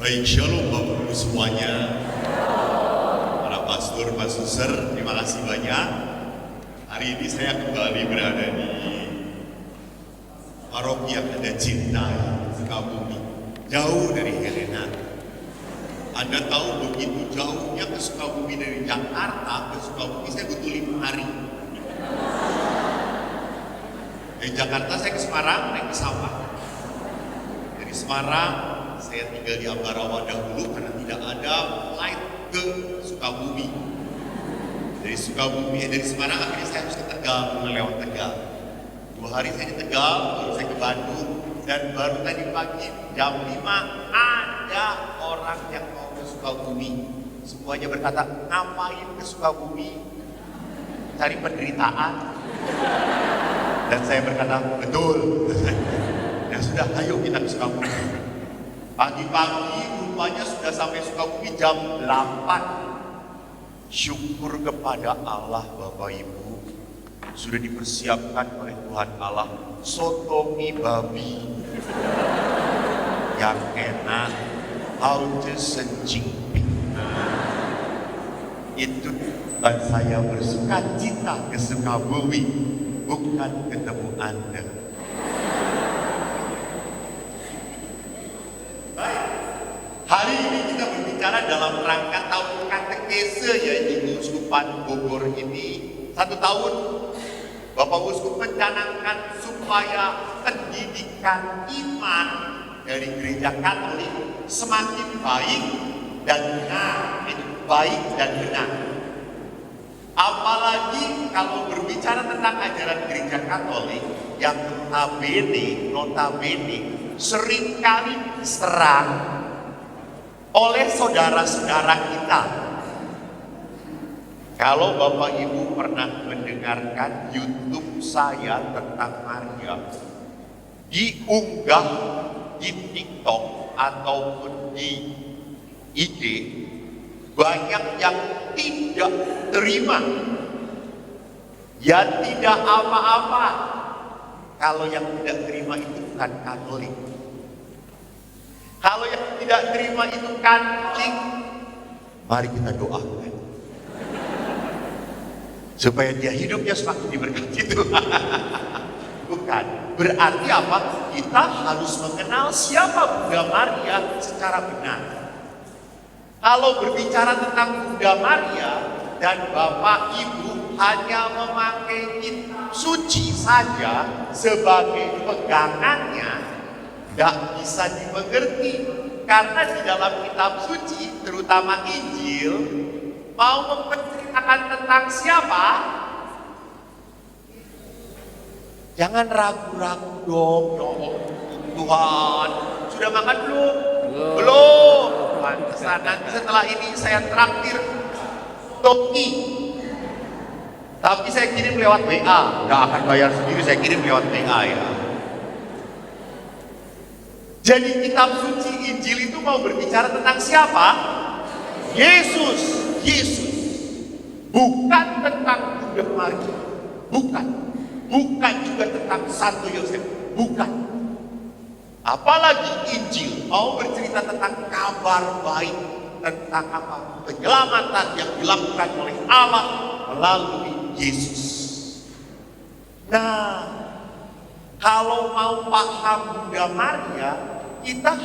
Baik, shalom Bapak Ibu semuanya. Para pastor, Pak Suster, terima kasih banyak. Hari ini saya kembali berada di paroki yang Anda cintai, Sukabumi, jauh dari Helena. Anda tahu begitu jauhnya ke Sukabumi dari Jakarta ke Sukabumi saya butuh 5 hari. Dari Jakarta saya ke Semarang naik pesawat. Dari Semarang saya tinggal di Ambarawa dahulu karena tidak ada flight ke Sukabumi. Dari Semarang akhirnya saya harus ke Tegal, lewat Tegal. 2 hari saya di Tegal, baru saya ke Bandung, dan baru tadi pagi jam 5 ada orang yang mau ke Sukabumi. Semuanya berkata, ngapain ke Sukabumi? Cari penderitaan. Dan saya berkata, betul. Ya sudah, ayo kita ke Sukabumi. Pagi-pagi rupanya sudah sampai Sukabumi jam 8. Syukur kepada Allah Bapak Ibu, sudah dipersiapkan oleh Tuhan Allah soto mie babi yang enak, haute sencingping. Itu dan saya bersuka cita ke Sukabumi, bukan ketemu Anda. Hari ini kita berbicara dalam rangka tahun katekese ya di Uskupan Bogor ini. 1 tahun Bapak Uskup mencanangkan supaya pendidikan iman dari gereja Katolik semakin baik dan benar. Baik dan benar. Apalagi kalau berbicara tentang ajaran gereja Katolik yang notabene seringkali diserang oleh saudara-saudara kita. Kalau Bapak Ibu pernah mendengarkan YouTube saya tentang Maria, diunggah di TikTok ataupun di IG, banyak yang tidak terima. Ya tidak apa-apa kalau yang tidak terima itu bukan Katolik. Kalau yang tidak terima itu Katolik, mari kita doakan supaya dia hidupnya semakin diberkati Tuhan. Bukan, berarti apa? Kita harus mengenal siapa Bunda Maria secara benar. Kalau berbicara tentang Bunda Maria dan Bapak Ibu hanya memakai kitab suci saja sebagai pegangannya, tidak bisa dimengerti. Karena di dalam kitab suci, terutama Injil, mau menceritakan tentang siapa? Jangan ragu-ragu dong, Tuhan. Sudah makan belum? Belum. Pantesan nanti setelah ini saya traktir Toki. Tapi saya kirim lewat WA. Nggak akan bayar sendiri, saya kirim lewat WA ya. Jadi kitab suci Injil itu mau berbicara tentang siapa? Yesus. Bukan tentang Bunda Maria. Bukan juga tentang Santo Yosef. Bukan. Apalagi Injil mau bercerita tentang kabar baik, tentang apa? Penyelamatan yang dilakukan oleh Allah melalui Yesus. Nah, kalau mau paham Bunda Maria, kita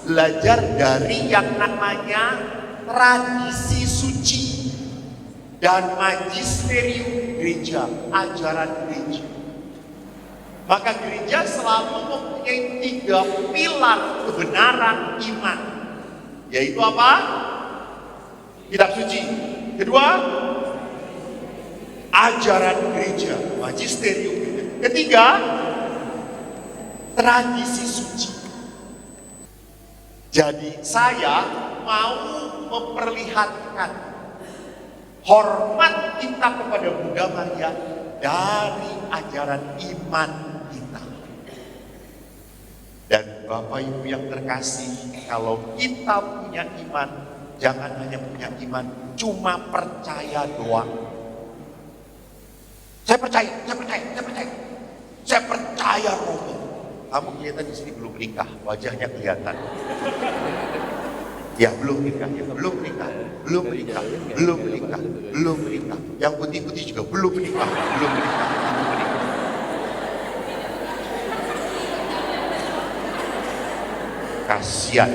belajar dari yang namanya tradisi suci dan magisterium gereja, ajaran gereja. Maka gereja selalu mempunyai 3 pilar kebenaran iman. Yaitu apa? Kitab suci. Kedua, ajaran gereja, magisterium gereja. Ketiga, tradisi suci. Jadi saya mau memperlihatkan hormat kita kepada Bunda Maria dari ajaran iman kita. Dan Bapak Ibu yang terkasih, kalau kita punya iman, jangan hanya punya iman, cuma percaya doang. Saya percaya Romo. Kamu kelihatan di sini belum menikah, wajahnya kelihatan. Ya belum nikah, ya belum nikah, belum menikah, belum menikah, belum menikah. Yang putih-putih juga belum menikah, belum menikah, belum menikah. Kasian.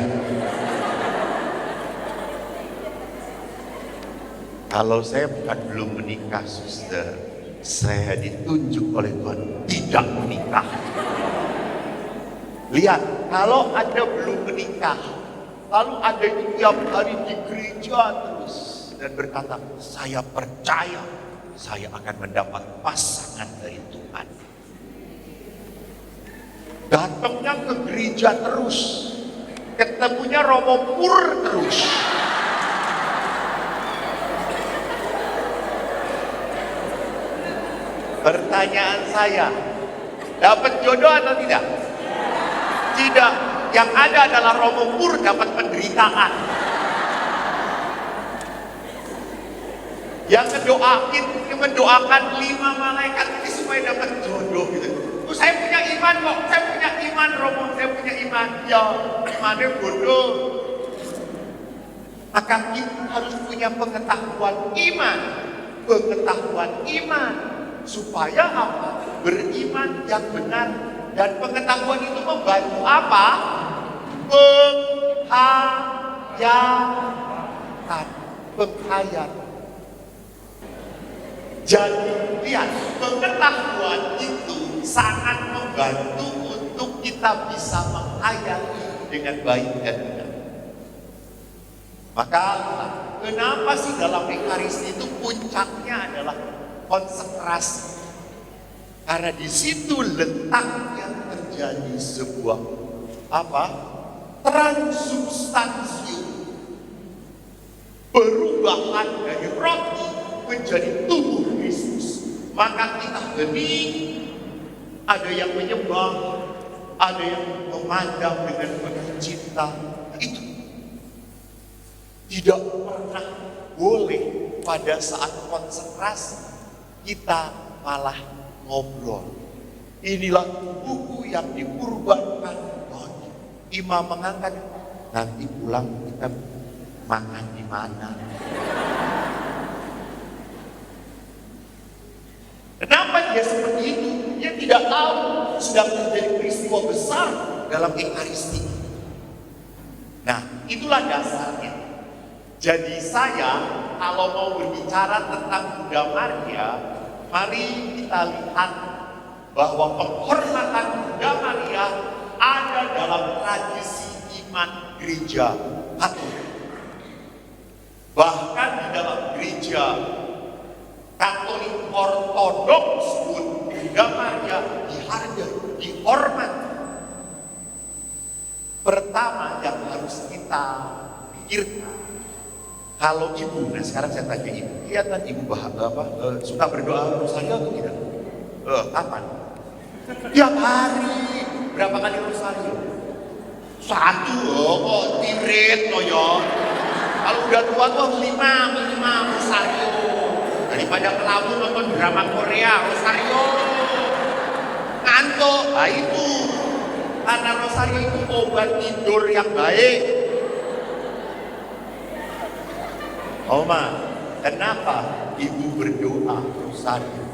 Kalau saya bukan belum menikah, suster, saya ditunjuk oleh Tuhan tidak menikah. Lihat, kalau Anda belum menikah, lalu Anda tiap hari di gereja terus dan berkata, saya percaya saya akan mendapat pasangan dari Tuhan. Datangnya ke gereja terus, ketemunya Romo Pur terus. Pertanyaan saya, dapat jodoh atau tidak? Tidak. Yang ada adalah Romo Pur dapat penderitaan. Yang mendoakan 5 malaikat ini supaya dapat jodoh gitu. Saya punya iman kok, saya punya iman Romo, saya punya iman. Ya, imannya bodoh. Maka kita harus punya pengetahuan iman. Pengetahuan iman. Supaya apa? Beriman yang benar. Dan pengetahuan itu membantu apa? Penghayatan. Jadi lihat, pengetahuan itu sangat membantu untuk kita bisa menghayati dengan baik dan benar. Maka kenapa sih dalam Ekaristi itu puncaknya adalah konsekrasi? Karena di situ letaknya terjadi sebuah transubstansium, perubahan dari roti menjadi tubuh Kristus. Maka kita hening, ada yang menyembah, ada yang memandang dengan penuh cinta. Itu tidak pernah boleh pada saat konsekrasi kita malah ngobrol. Inilah tubuhku yang dikurbankan. Imam mengangkat, nanti pulang kita makan di mana? Kenapa dia seperti itu? Dia tidak tahu sedang terjadi peristiwa besar dalam Ekaristi. Nah, itulah dasarnya. Jadi saya kalau mau berbicara tentang Bunda Maria, mari kita lihat bahwa penghormatan Bunda Maria ada dalam tradisi iman gereja Katolik. Bahkan di dalam gereja Katolik Ortodoks pun Bunda Maria dihargai, dihormati. Pertama yang harus kita pikirkan, kalau ibu, nah sekarang saya tanya ibu, lihat kan ibu suka berdoa rosario atau tidak? Kapan? Tiap hari. Berapa kali rosario? 1, kok tirit no yo. Kalau udah tua tuh 5 minimal rosario. Daripada kelabu nonton drama Korea, rosario. Ngantuk, nah itu. Karena rosario itu obat tidur yang baik. Oma, kenapa ibu berdoa rosario?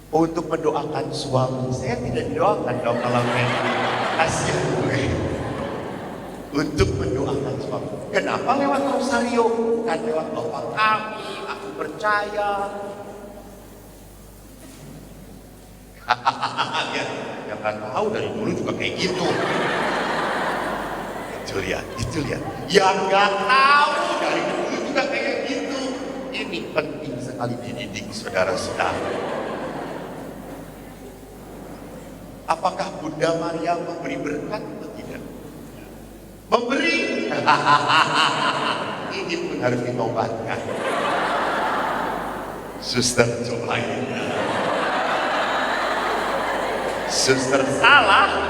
Untuk mendoakan suami. Saya tidak didoakan dong kalau kasihan gue. Untuk mendoakan suami. Kenapa lewat rosario? Bukan lewat Bapak kami, aku percaya. Ya kan tahu dari dulu juga kayak gitu. Itu lihat. Yang nggak tahu dari dulu juga kayak gitu. Ini penting sekali dididik saudara-saudara. Apakah Bunda Maria memberi berkat atau tidak? Memberi. Ini pun harus ditobatkan. Suster cobain. Suster salah.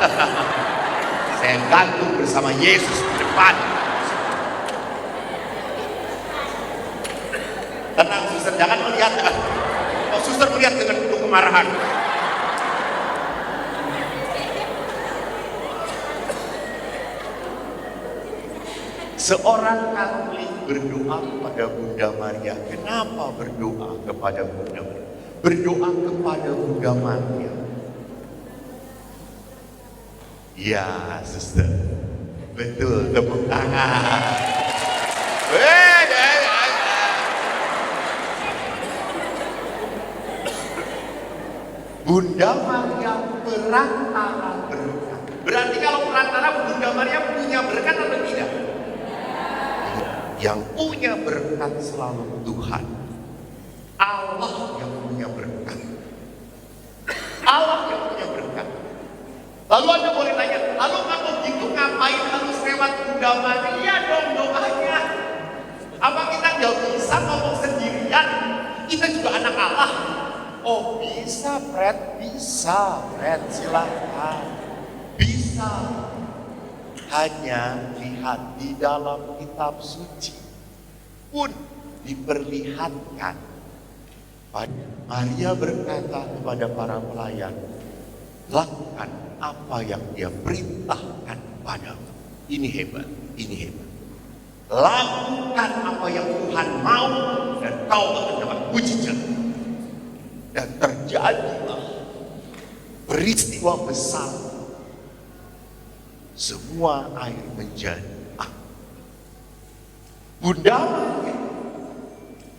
Saya gantung bersama Yesus di depan. Tenang suster, jangan melihat. Oh, suster melihat dengan penuh kemarahan. Seorang Katolik berdoa kepada Bunda Maria. Kenapa berdoa kepada Bunda Maria? Berdoa kepada Bunda Maria. Ya, Suster. Betul, tepuk tangan. Bunda Maria perantara berkat. Berarti kalau perantara Bunda Maria punya berkat atau tidak? Yang punya berkat selalu Tuhan. Allah yang punya berkat. Allah yang punya berkat. Lalu Anda boleh tanya, lalu kalau gitu ngapain harus lewat Bunda Maria dong doanya? Apa kita nggak bisa ngomong sendirian? Kita juga anak Allah. Oh bisa Fred, silakan. Bisa. Hanya lihat di dalam kitab suci pun diperlihatkan. Maria berkata kepada para pelayan, lakukan apa yang dia perintahkan padamu. Ini hebat, ini hebat. Lakukan apa yang Tuhan mau dan kau akan dapat mujizat. Dan terjadilah peristiwa besar. Semua air menjadi air. Bunda Maria,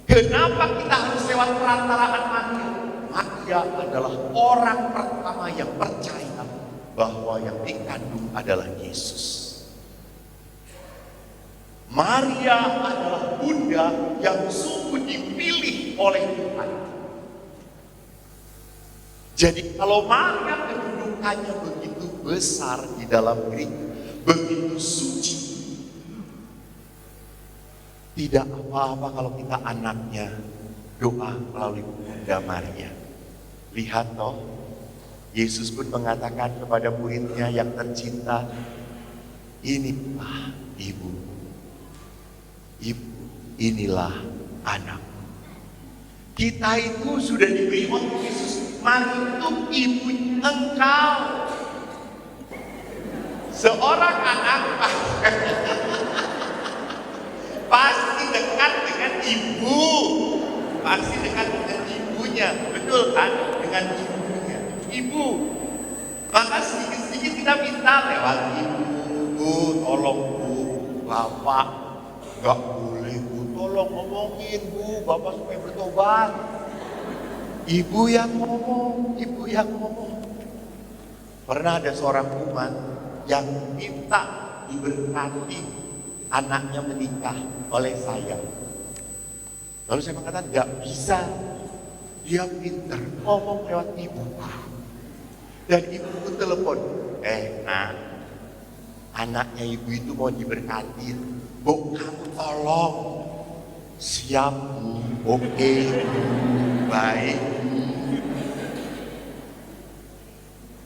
kenapa kita harus lewat perantaraan Maria? Maria adalah orang pertama yang percaya bahwa yang dikandung adalah Yesus. Maria adalah bunda yang sungguh dipilih oleh Tuhan. Jadi kalau Maria kedudukannya begitu besar di dalam gereja, begitu suci, tidak apa-apa kalau kita anaknya doa melalui Bunda Maria. Lihat toh, Yesus pun mengatakan kepada muridnya yang tercinta, inilah ibu, inilah anak. Kita itu sudah diberi oleh Yesus, mari itu ibu engkau. Seorang anak pasti dekat dengan ibu, pasti dekat dengan ibunya, betul kan? Dengan ibunya, ibu. Maka sedikit-sedikit kita minta lewat ibu, bu, tolong bu, bapak, nggak boleh bu, tolong ngomongin bu, bapak supaya bertobat. Ibu yang ngomong, ibu yang ngomong. Pernah ada seorang umat yang minta diberkati anaknya menikah oleh saya. Lalu saya mengatakan nggak bisa, dia pintar ngomong lewat ibu. Dan ibu pun telepon, nak, anaknya ibu itu mau diberkati, bu kamu tolong. Siap bu, oke, baik.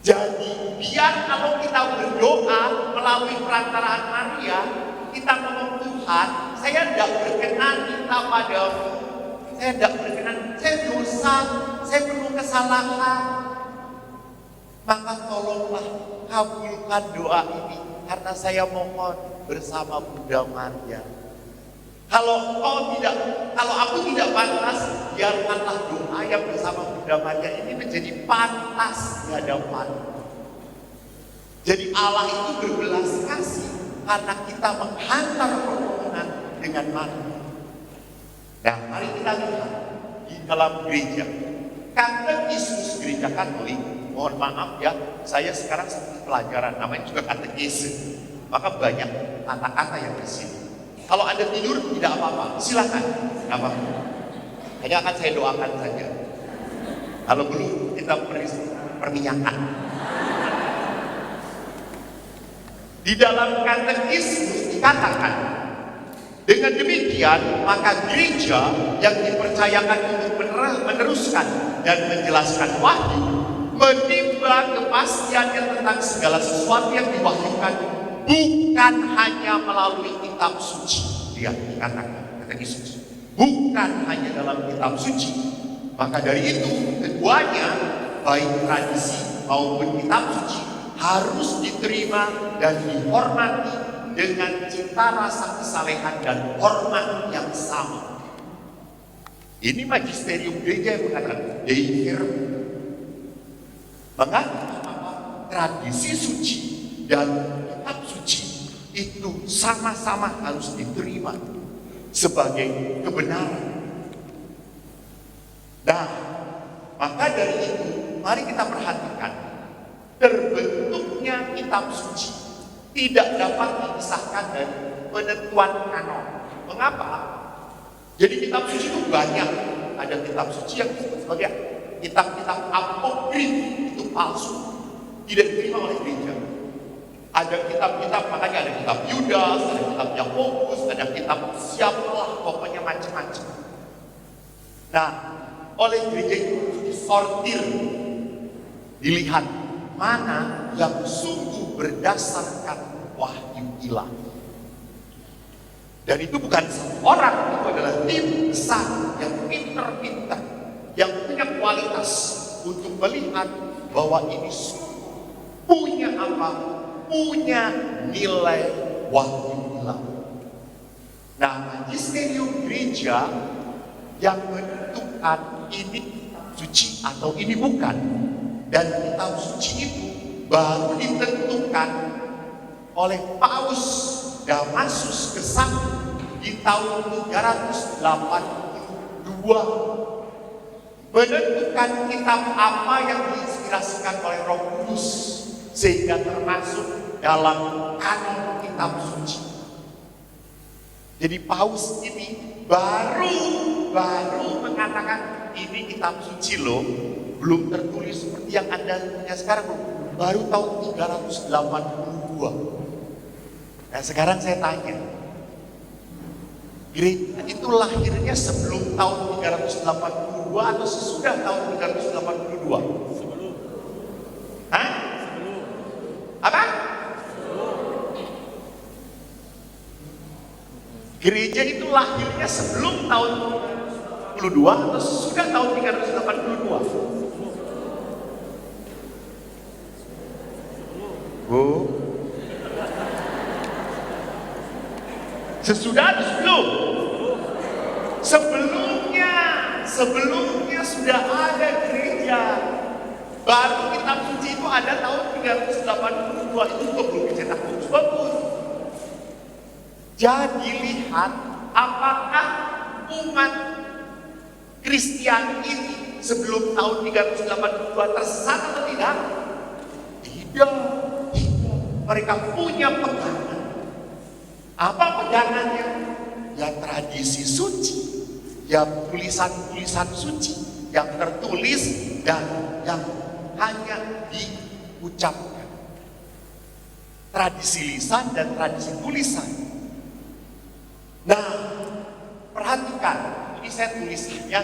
Jadi biar kalau kita berdoa melalui perantaraan Maria, kita ngomong Tuhan, saya tidak berkenan minta padamu, saya tidak berkenan, saya dosa, saya penuh kesalahan. Maka tolonglah kabulkan doa ini, karena saya mohon bersama Bunda Maria. Kalau aku tidak pantas, biarkanlah doa yang bersama Bunda Maria ini menjadi pantas di hadapan. Jadi Allah itu berbelas kasih karena kita menghantar permohonan dengan Maria. Nah, mari kita lihat di dalam gereja. Katekismus gereja Katolik, mohon maaf ya, saya sekarang sedang pelajaran, namanya juga katekisme. Maka banyak kata-kata yang di sini. Kalau Anda tidur tidak apa-apa, silakan, tidak apa-apa. Hanya akan saya doakan saja. Kalau perlu kita perminyakan. Di dalam katekismus dikatakan, dengan demikian maka gereja yang dipercayakan untuk meneruskan dan menjelaskan wahyu, menimba kepastiannya tentang segala sesuatu yang diwahyukan, bukan hanya melalui kitab suci. Dia dikatakan katekismus, bukan hanya dalam kitab suci. Maka dari itu keduanya, baik tradisi maupun kitab suci, harus diterima dan dihormati dengan cita rasa kesalehan dan hormat yang sama. Ini magisterium gereja yang mengatakan Dei Verbum. Mengatakan tradisi suci dan kitab suci itu sama-sama harus diterima sebagai kebenaran. Nah, maka dari itu mari kita perhatikan terbentuknya kitab suci tidak dapat dipisahkan dari penentuan kanon. Mengapa? Jadi kitab suci itu banyak. Ada kitab suci yang disebut sebagai kitab-kitab apokrif, itu palsu, tidak diterima oleh gereja. Ada kitab-kitab, makanya ada kitab Yudas, ada kitab Yakobus, ada kitab siapalah, pokoknya macam-macam. Nah, oleh gereja itu disortir, dilihat mana yang sungguh berdasarkan wahyu ilahi. Dan itu bukan seorang, itu adalah tim besar yang pinter-pinter, yang punya kualitas untuk melihat bahwa ini sungguh punya apa? Punya nilai wahyu ilahi. Nah, magisterium gereja yang menentukan ini kitab suci atau ini bukan. Dan kitab suci itu baru ditentukan oleh Paus Damasus ke-1 di tahun 382. Menentukan kitab apa yang diinspirasikan oleh Roh Kudus sehingga termasuk dalam kanon kitab suci. Jadi Paus ini baru mengatakan ini kitab suci loh, belum tertulis seperti yang Anda punya sekarang, baru tahun 382. Nah sekarang saya tanya, gereja itu lahirnya sebelum tahun 382 atau sesudah tahun 382? Sebelum. Hah? Sebelum. Apa? Sebelum. Gereja itu lahirnya sebelum tahun 382 atau sesudah tahun 382? Bu? Sesudah atau sebelum? Sebelumnya sudah ada gereja. Baru kitab suci itu ada tahun 382, itu belum dicetak bagus. Jadi lihat apakah umat Kristiani ini sebelum tahun 382 tersesat atau tidak? Tidak. Mereka punya pegangan. Apa pegangannya? Ya tradisi suci, ya tulisan-tulisan suci yang tertulis dan yang hanya diucapkan. Tradisi lisan dan tradisi tulisan. Nah, perhatikan, ini saya tulisannya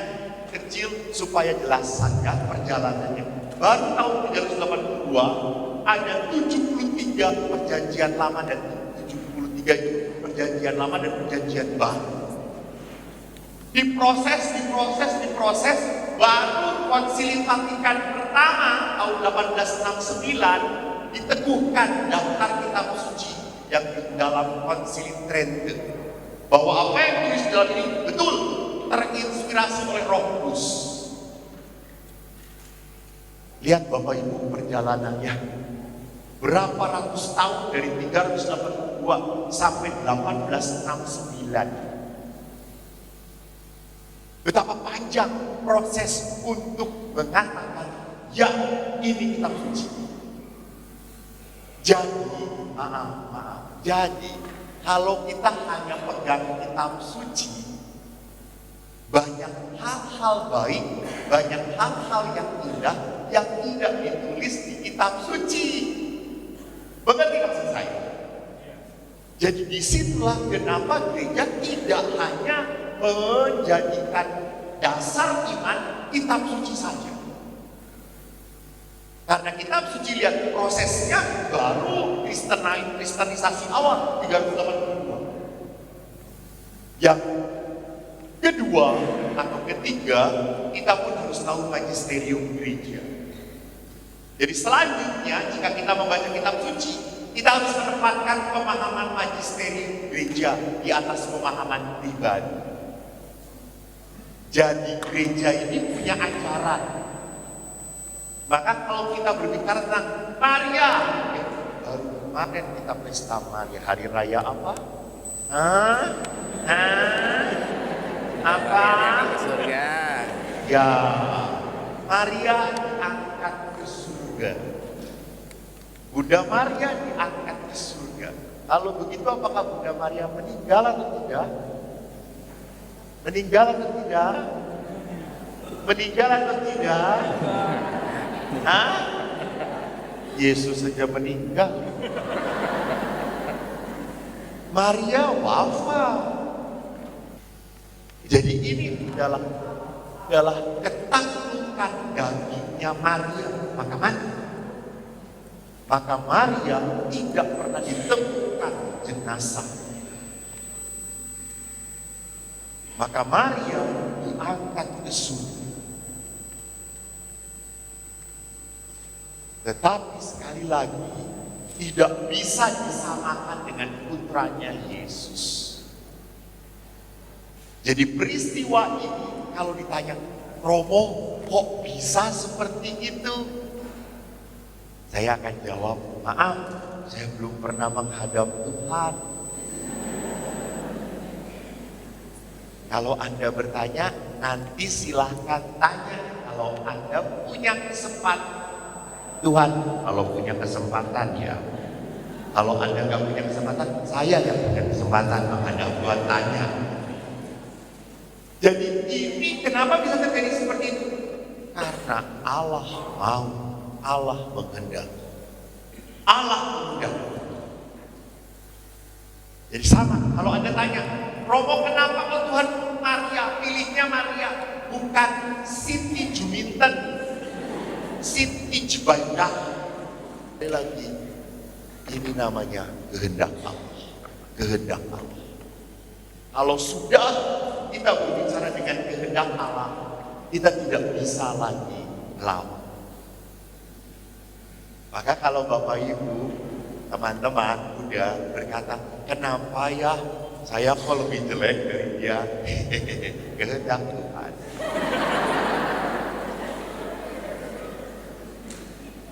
kecil supaya jelas saja perjalanannya. Baru tahun 382 ada 73 perjanjian lama dan 73 itu perjanjian lama dan perjanjian baru. Diproses, baru Konsili Vatikan pertama tahun 1869 diteguhkan daftar kitab suci yang di dalam Konsili Trente, bahwa apa yang ditulis dalam ini betul terinspirasi oleh Roh Kudus. Lihat Bapak Ibu perjalanannya, berapa ratus tahun dari 382 sampai 1869. Betapa panjang proses untuk mengatakan ya ini kitab suci. Jadi jadi kalau kita hanya pegang kitab suci, banyak hal-hal baik, banyak hal-hal yang indah yang tidak ditulis di kitab suci. Mengerti maksud saya? Jadi disitulah kenapa gereja tidak hanya menjadikan dasar iman kitab suci saja. Karena kitab suci lihat prosesnya baru kristenisasi awal 382. Yang kedua atau ketiga, kita pun harus tahu magisterium gereja. Jadi selanjutnya jika kita membaca kitab suci, Kita harus menempatkan pemahaman magisterium gereja di atas pemahaman pribadi. Jadi gereja ini punya ajaran. Maka kalau kita berbicara tentang Maria, baru kemarin kita pesta Maria, hari raya apa? Apa? Surga. Ya, Maria diangkat ke surga. Bunda Maria diangkat ke surga. Kalau begitu apakah Bunda Maria meninggal atau tidak? Meninggal atau tidak? Meninggal atau tidak? Hah? Yesus saja meninggal. Maria wafat. Jadi ini adalah ketaklukan dagingnya Maria. Maka Maria tidak pernah ditemukan jenazah. Maka Maria diangkat ke surga. Tetapi sekali lagi tidak bisa disamakan dengan putranya Yesus. Jadi peristiwa ini kalau ditanya, Romo kok bisa seperti itu? Saya akan jawab, maaf, saya belum pernah menghadap Tuhan. Kalau Anda bertanya, nanti silahkan tanya. Kalau Anda punya kesempatan, Tuhan, kalau punya kesempatan ya. Kalau Anda nggak punya kesempatan, saya yang punya kesempatan menghadap Tuhan, tanya. Jadi ini kenapa bisa terjadi seperti itu? Karena Allah mau, Allah menghendaki. Allah menghendaki. Jadi sama, kalau Anda tanya, Romo kenapa kok Tuhan Maria, pilihnya Maria, bukan Siti Juminten, Siti Jebaidah. Sekali lagi, ini namanya kehendak Allah. Kehendak Allah. Kalau sudah kita berbicara dengan kehendak Allah, kita tidak bisa lagi melawan. Maka kalau Bapak Ibu, teman-teman udah berkata, kenapa ya saya kok lebih jelek dari dia? Kehendak Tuhan.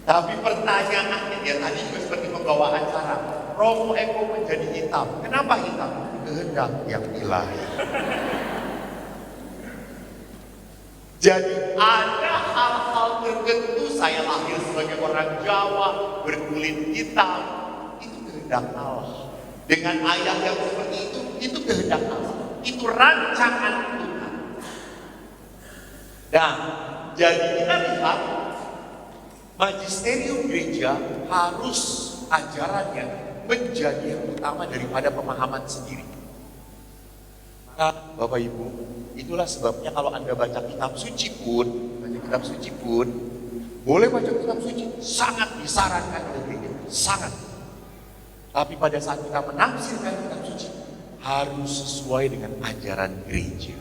Tapi pertanyaannya ya tadi juga seperti pembawa acara, Romo Eko menjadi hitam. Kenapa hitam? Kehendak yang ilahi. Jadi ada hal-hal tertentu, saya lahir sebagai orang Jawa, berkulit hitam, itu kehendak Allah. Dengan ayah yang seperti itu kehendak Allah. Itu rancangan Tuhan. Nah, jadi kita lihat magisterium gereja harus ajarannya menjadi yang utama daripada pemahaman sendiri. Maka Bapak Ibu, itulah sebabnya kalau Anda baca kitab suci pun, boleh baca kitab suci, sangat disarankan oleh gereja, sangat. Tapi pada saat kita menafsirkan kitab suci, harus sesuai dengan ajaran gereja.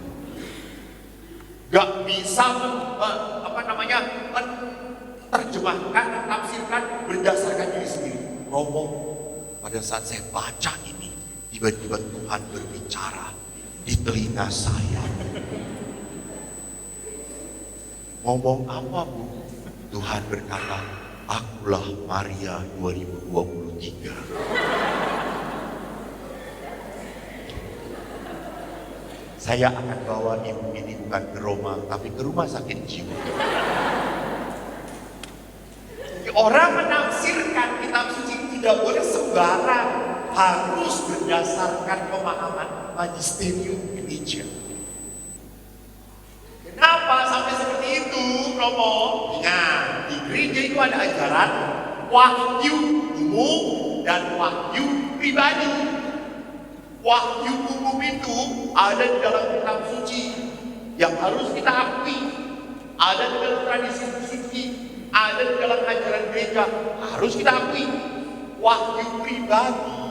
Gak bisa terjemahkan, menafsirkan berdasarkan diri sendiri. Romo, pada saat saya baca ini, tiba-tiba Tuhan berbicara di telinga saya. Ngomong apa, Bu? Tuhan berkata, akulah Maria 2023. Saya akan bawa ibu ini bukan ke Roma, tapi ke rumah sakit jiwa. Orang menafsirkan kitab suci tidak boleh sembarang, harus berdasarkan pemahaman magisterium gereja. Kenapa sampai seperti itu, Romo? Ingat, di gereja itu ada ajaran wahyu umum dan wahyu pribadi. Wahyu umum itu ada di dalam kitab suci yang harus kita akui, ada di dalam tradisi suci, ada di dalam ajaran gereja, harus kita akui. Wahyu pribadi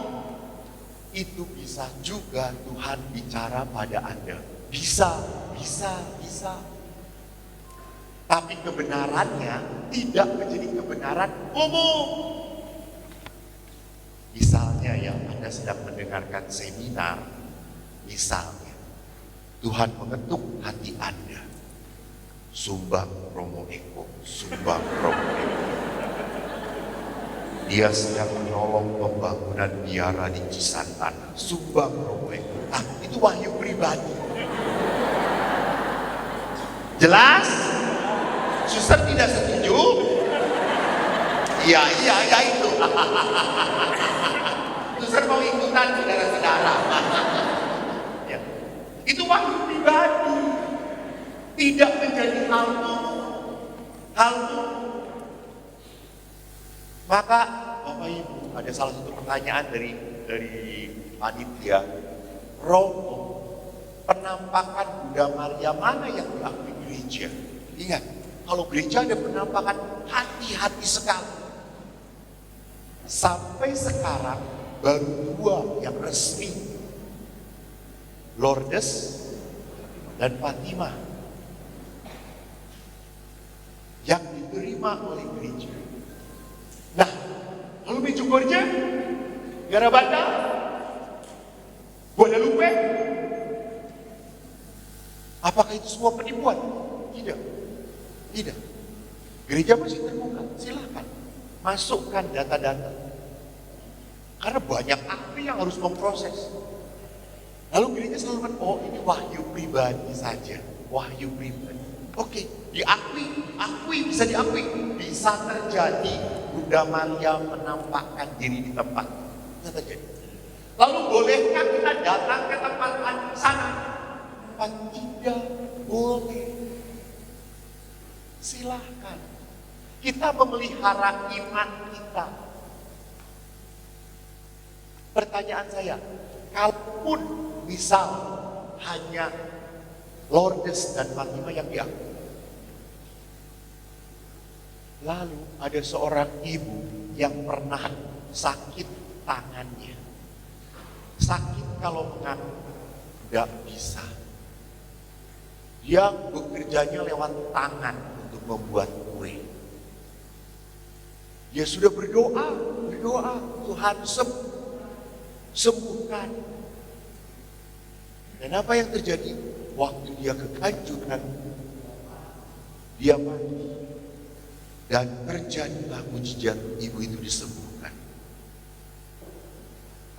itu bisa juga Tuhan bicara pada Anda. Bisa. Tapi kebenarannya tidak menjadi kebenaran umum. Misalnya yang Anda sedang mendengarkan seminar, misalnya Tuhan mengetuk hati Anda, sumbang Romo Eko, sumbang Romo Eko. Dia sedang menolong pembangunan biara di Cisantana, sumbang Romo Eko. Itu wahyu pribadi. Jelas? Suster tidak setuju? Iya itu. Suster mau ikutan saudara-saudara. Ya. Itu wahyu pribadi. Tidak menjadi hal Maka Bapak Ibu, ada salah satu pertanyaan dari panitia. Romo, penampakan Bunda Maria mana yang diakui gereja? Ingat, kalau gereja ada penampakan, hati-hati sekali. Sampai sekarang baru 2 yang resmi, Lourdes dan Fatima, yang diterima oleh gereja. Nah, lalu Medjugorje, Garabanda, Guadalupe, apakah itu semua penipuan? Tidak. Gereja masih terbuka, silakan masukkan data-data. Karena banyak ahli yang harus memproses. Lalu gereja selalu kan, oh ini wahyu pribadi saja, wahyu pribadi. Oke, diakui, bisa diakui. Bisa terjadi Bunda Maria menampakkan diri di tempat. Bisa terjadi. Lalu bolehkah kita datang ke tempat sana? Tempat tidak boleh. Silahkan. Kita memelihara iman kita. Pertanyaan saya, kalaupun misal hanya Lourdes dan Fatima yang diakui, lalu ada seorang ibu yang pernah sakit tangannya. Sakit kalau mengaku, tidak bisa. Dia bekerjanya lewat tangan untuk membuat kue. Dia sudah berdoa, Tuhan sembuhkan. Dan apa yang terjadi? Waktu dia kekancuran, dia mati. Dan terjadilah mujizat, ibu itu disembuhkan.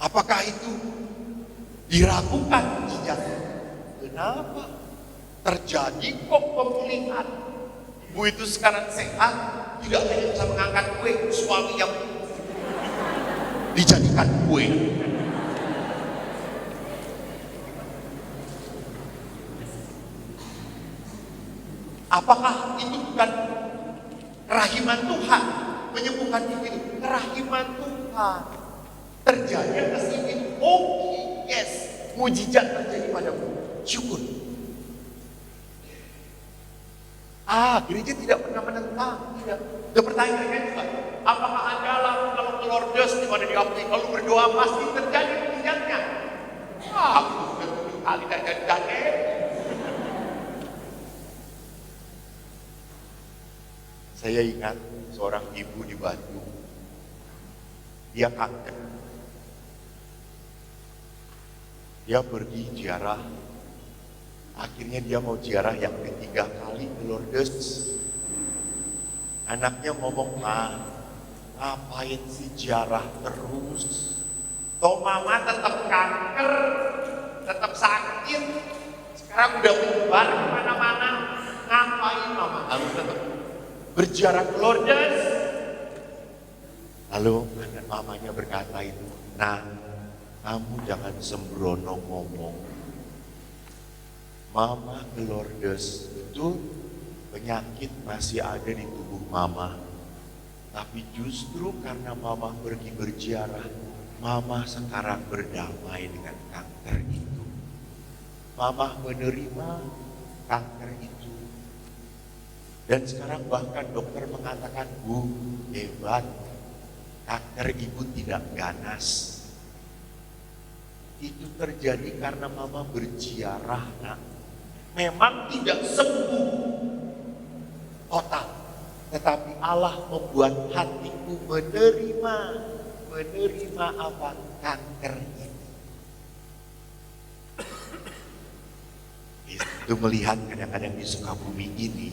Apakah itu diragukan mujizatnya? Kenapa? Terjadi kok pemulihan. Ibu itu sekarang sehat, tidak hanya bisa mengangkat kue, suami yang dijadikan kue. Apakah itu bukan kerahiman Tuhan menyembuhkan ibu itu? Kerahiman Tuhan terjadi atas ibu itu. Oke, yes, mujizat terjadi padamu. Syukur. Gereja tidak pernah menentang. Tidak. Dan pertanyaan juga, apakah Anda lalu kalau ke Lourdes di mana diakui, kalau berdoa pasti terjadi mujizatnya? Sudah 7 kali tidak jadi. Saya ingat seorang ibu di Bandung, dia kanker. Dia pergi ziarah, akhirnya dia mau ziarah yang ketiga kali ke Lourdes. Anaknya ngomong, ngapain sih ziarah terus? Toh mama tetap kanker, tetap sakit, sekarang udah menyebar kemana-mana, ngapain mama harus tetap berziarah ke Lourdes? Lalu mamanya berkata itu, kamu jangan sembrono ngomong. Mama ke Lourdes, betul penyakit masih ada di tubuh mama. Tapi justru karena mama pergi berziarah, mama sekarang berdamai dengan kanker itu. Mama menerima kanker itu. Dan sekarang bahkan dokter mengatakan, Bu, hebat, kanker ibu tidak ganas. Itu terjadi karena mama berziarah, nak. Memang tidak sembuh total, tetapi Allah membuat hatiku menerima menerima apa? Kanker ini. Itu melihat kadang-kadang di Sukabumi ini,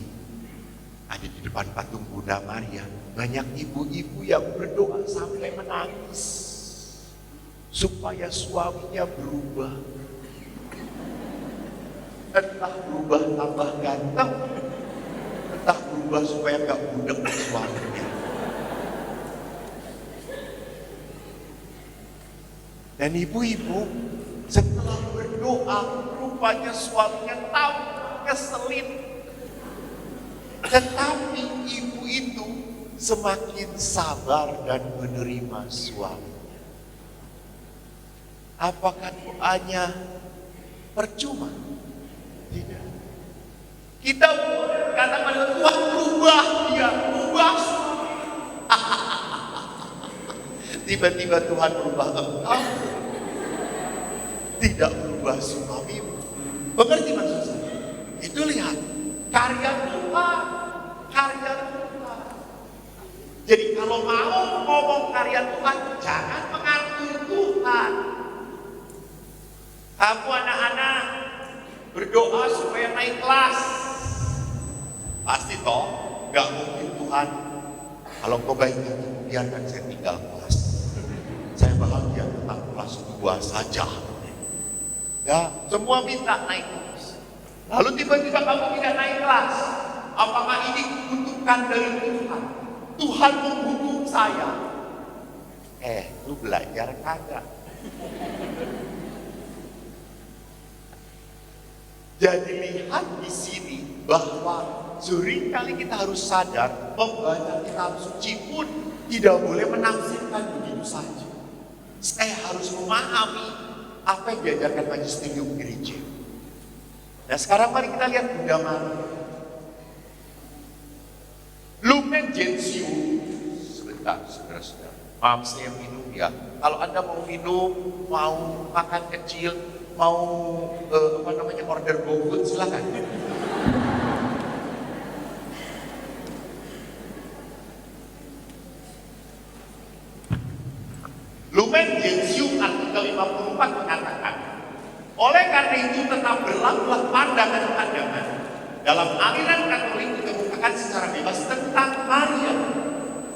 ada di depan patung Bunda Maria, banyak ibu-ibu yang berdoa sampai menangis supaya suaminya berubah. Entah berubah tambah ganteng, entah berubah supaya gak budek suaminya. Dan ibu-ibu setelah berdoa, rupanya suaminya tahu ngeselin. Tetapi ibu itu semakin sabar dan menerima suaminya. Apakah doanya percuma? Tidak. Kita kata pada Tuhan, berubah dia, berubah. Tiba-tiba Tuhan berubah engkau, tidak berubah suamimu. Mengerti maksud saya? Itu lihat karya Tuhan, karya Tuhan. Jadi kalau mau ngomong karya Tuhan, jangan mengatur Tuhan. Kamu anak-anak berdoa supaya naik kelas, pasti toh gak mungkin Tuhan, kalau kau baik hati biarkan saya tinggal kelas, saya bahagia tetap kelas 2 saja. Ya, semua minta naik kelas. Lalu tiba-tiba kamu tidak naik kelas. Apakah ini kutukan dari Tuhan? Tuhan menghukum saya. Lu belajar kagak? Jadi lihat di sini bahwa seringkali kita harus sadar membaca kitab suci pun tidak boleh menafsirkan begitu saja. Saya harus memahami apa yang diajarkan magisterium gereja. Nah sekarang mari kita lihat Bunda Maria. Lumen Gentium. Sebentar, saudara-saudara. Maaf saya minum ya. Kalau Anda mau minum, mau makan kecil, mau order GoFood, silakan. Lumen Gentium artikel 54 mengatakan, oleh karena itu tetap berlakulah pandangan-pandangan dalam aliran Katolik dikemukakan secara bebas tentang Maria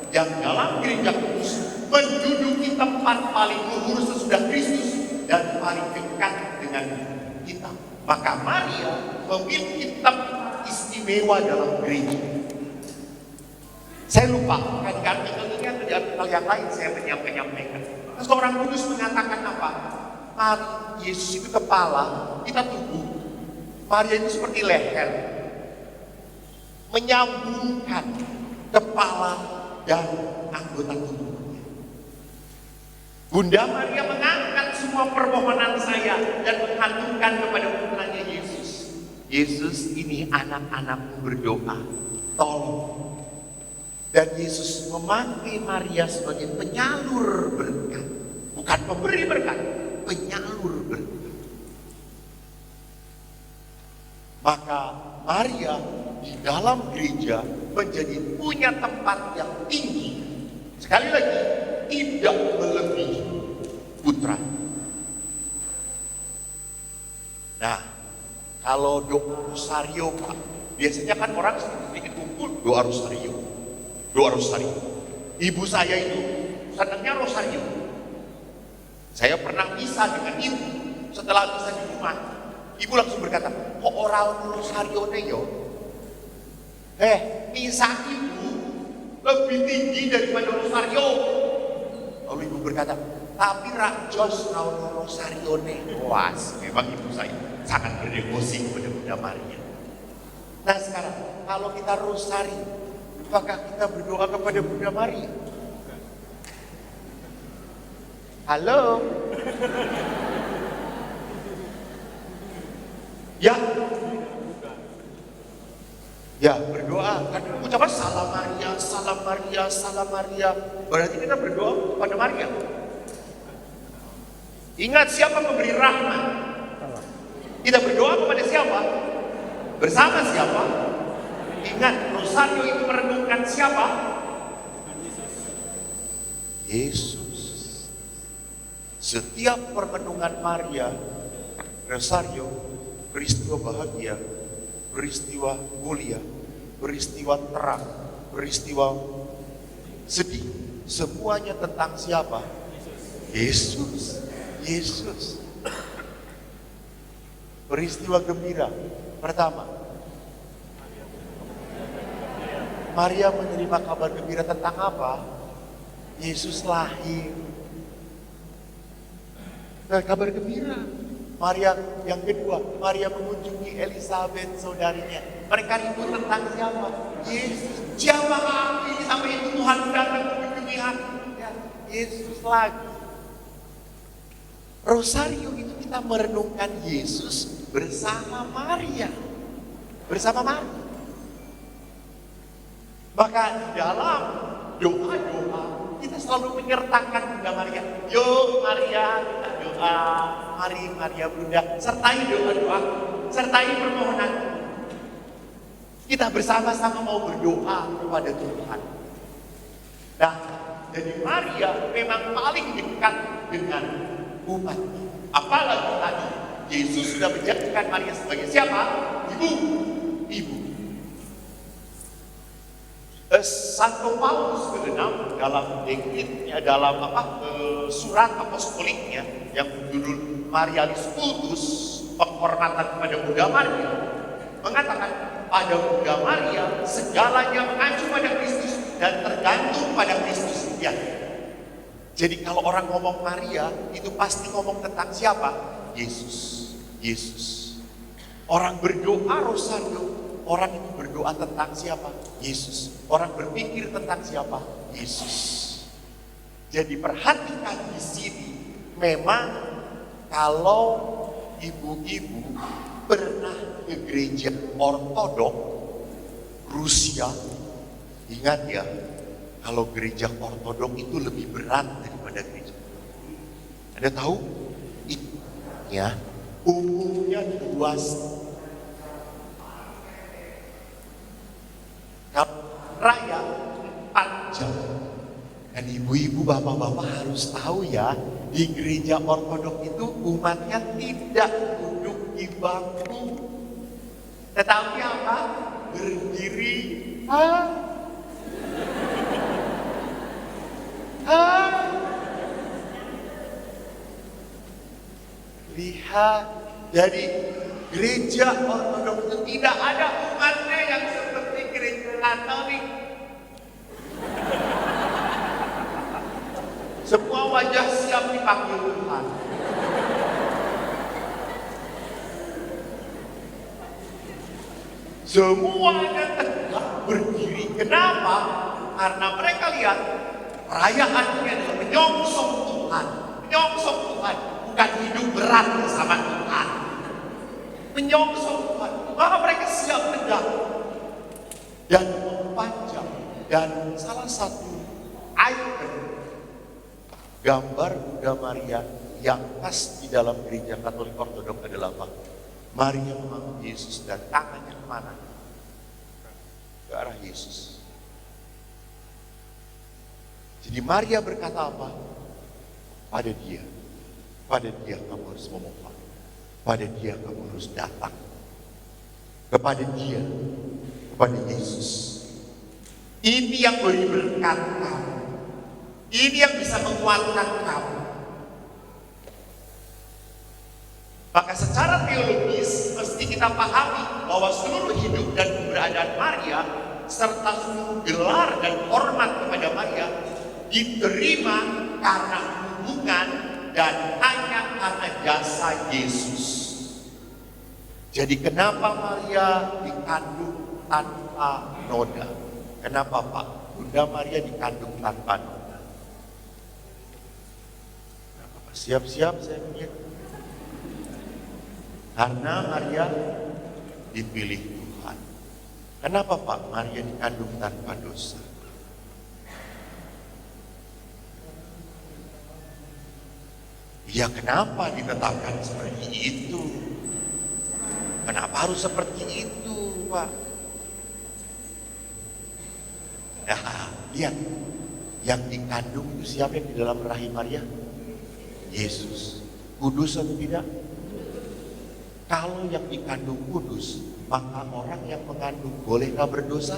yang dalam gereja kudus menduduki tempat paling luhur sesudah Kristus dan paling dekat dengan kita. Maka Maria memiliki tempat istimewa dalam gereja. Saya lupa, kan di artikel ini atau di artikel yang lain saya menyampaikan. Seorang kudus mengatakan apa? Yesus itu kepala, kita tubuh. Maria itu seperti leher, menyambungkan kepala dan anggota tubuhnya. Bunda Maria mengangkat semua permohonan saya dan menghaturkan kepada putranya Yesus. Yesus, ini anak-anakmu berdoa, tolong. Dan Yesus memanggil Maria sebagai penyalur berkat, bukan pemberi berkat, penyalur berkat. Maka Maria di dalam gereja menjadi punya tempat yang tinggi. Sekali lagi, tidak melebihi putra. Nah, kalau doa rosario Pak, biasanya kan orang sedikit kumpul doa rosario. Doa rosario. Ibu saya itu senangnya rosario. Saya pernah pisah dengan ibu. Setelah pisah di rumah, ibu langsung berkata, kok orang rosario yo? Pisah ibu lebih tinggi daripada rosario. Lalu ibu berkata, tapi Jos rosario was. Memang ibu saya sangat berdevosi kepada Bunda Maria. Nah sekarang kalau kita rosario, apakah kita berdoa kepada Bunda Maria? Halo? Ya berdoa. Kan ucapan salam Maria, salam Maria, salam Maria. Berarti kita berdoa kepada Maria. Ingat siapa memberi rahmat? Kita berdoa kepada siapa? Bersama siapa? Ingat, rosario itu merenungkan siapa? Yesus. Setiap permenungan Maria, Rosario, peristiwa bahagia, peristiwa mulia, peristiwa terang, peristiwa sedih, semuanya tentang siapa? Yesus. Yesus. Peristiwa gembira pertama, Maria menerima kabar gembira tentang apa? Yesus lahir. Nah, kabar gembira. Maria yang kedua, Maria mengunjungi Elizabeth saudarinya. Mereka ribut tentang siapa? Yesus. Siapa aku ini sampai itu Tuhan datang mengunjungi aku? Ya, Yesus lagi. Rosario itu kita merenungkan Yesus bersama Maria. Bersama Maria. Maka di dalam doa-doa kita selalu menyertakan Bunda Maria. Yuk Maria kita doa. Mari Maria Bunda, sertai doa-doa, sertai permohonan. Kita bersama-sama mau berdoa kepada Tuhan. Nah, jadi Maria memang paling dekat dengan umat. Apalagi tadi Yesus sudah menjadikan Maria sebagai siapa? Ibu. Santo Paulus ke-6 dalam dekripnya, dalam surat apostoliknya yang berjudul Marialis Cultus, penghormatan kepada Bunda Maria, mengatakan pada Bunda Maria segalanya mengacu pada Kristus dan tergantung pada Kristus. Ya. Jadi kalau orang ngomong Maria itu pasti ngomong tentang siapa? Yesus. Yesus. Orang berdoa Rosario, orang itu berdoa tentang siapa? Yesus. Orang berpikir tentang siapa? Yesus. Jadi perhatikan di sini, memang kalau ibu-ibu pernah ke gereja ortodok Rusia, ingat ya, kalau gereja ortodok itu lebih berat daripada gereja. Ada tahu? Ya, umumnya 2 raya 4 jam. Dan ibu-ibu, bapak-bapak harus tahu ya, di gereja ortodok itu umatnya tidak duduk di bangku, tetapi apa? Berdiri. Lihat, jadi gereja ortodok itu tidak ada umatnya yang seperti gereja Katolik. Semua wajah siap dipanggil Tuhan. Semuanya tegak berdiri. Kenapa? Karena mereka lihat perayaannya adalah menyongsong Tuhan. Menyongsong Tuhan, bukan hidup berat bersama Tuhan. Menyongsong Tuhan. Maka mereka siap tegak dan memanjang. Dan salah satu icon gambar Bunda Maria yang khas di dalam gereja Katolik Ortodok adalah apa? Maria mengambil Yesus dan tangannya kemana? Ke arah Yesus. Jadi Maria berkata apa? Pada dia kamu harus memohon. Pada dia kamu harus datang. Kepada dia, kepada Yesus. Ini yang boleh berkat kamu. Ini yang bisa menguatkan kamu. Maka secara teologis mesti kita pahami bahwa seluruh hidup dan keberadaan Maria serta seluruh gelar dan hormat kepada Maria diterima karena hubungan dan hanya karena jasa Yesus. Jadi kenapa Maria dikandung tanpa noda? Kenapa Pak? Bunda Maria dikandung tanpa noda. Siap-siap saya punya. Karena Maria dipilih Tuhan. Kenapa Pak? Maria dikandung tanpa dosa. Ya kenapa ditetapkan seperti itu? Kenapa harus seperti itu Pak? Nah, lihat. Yang dikandung itu siapa yang di dalam rahim Maria? Yesus. Kudus atau tidak? Kalau yang dikandung kudus, maka orang yang mengandung bolehkah berdosa?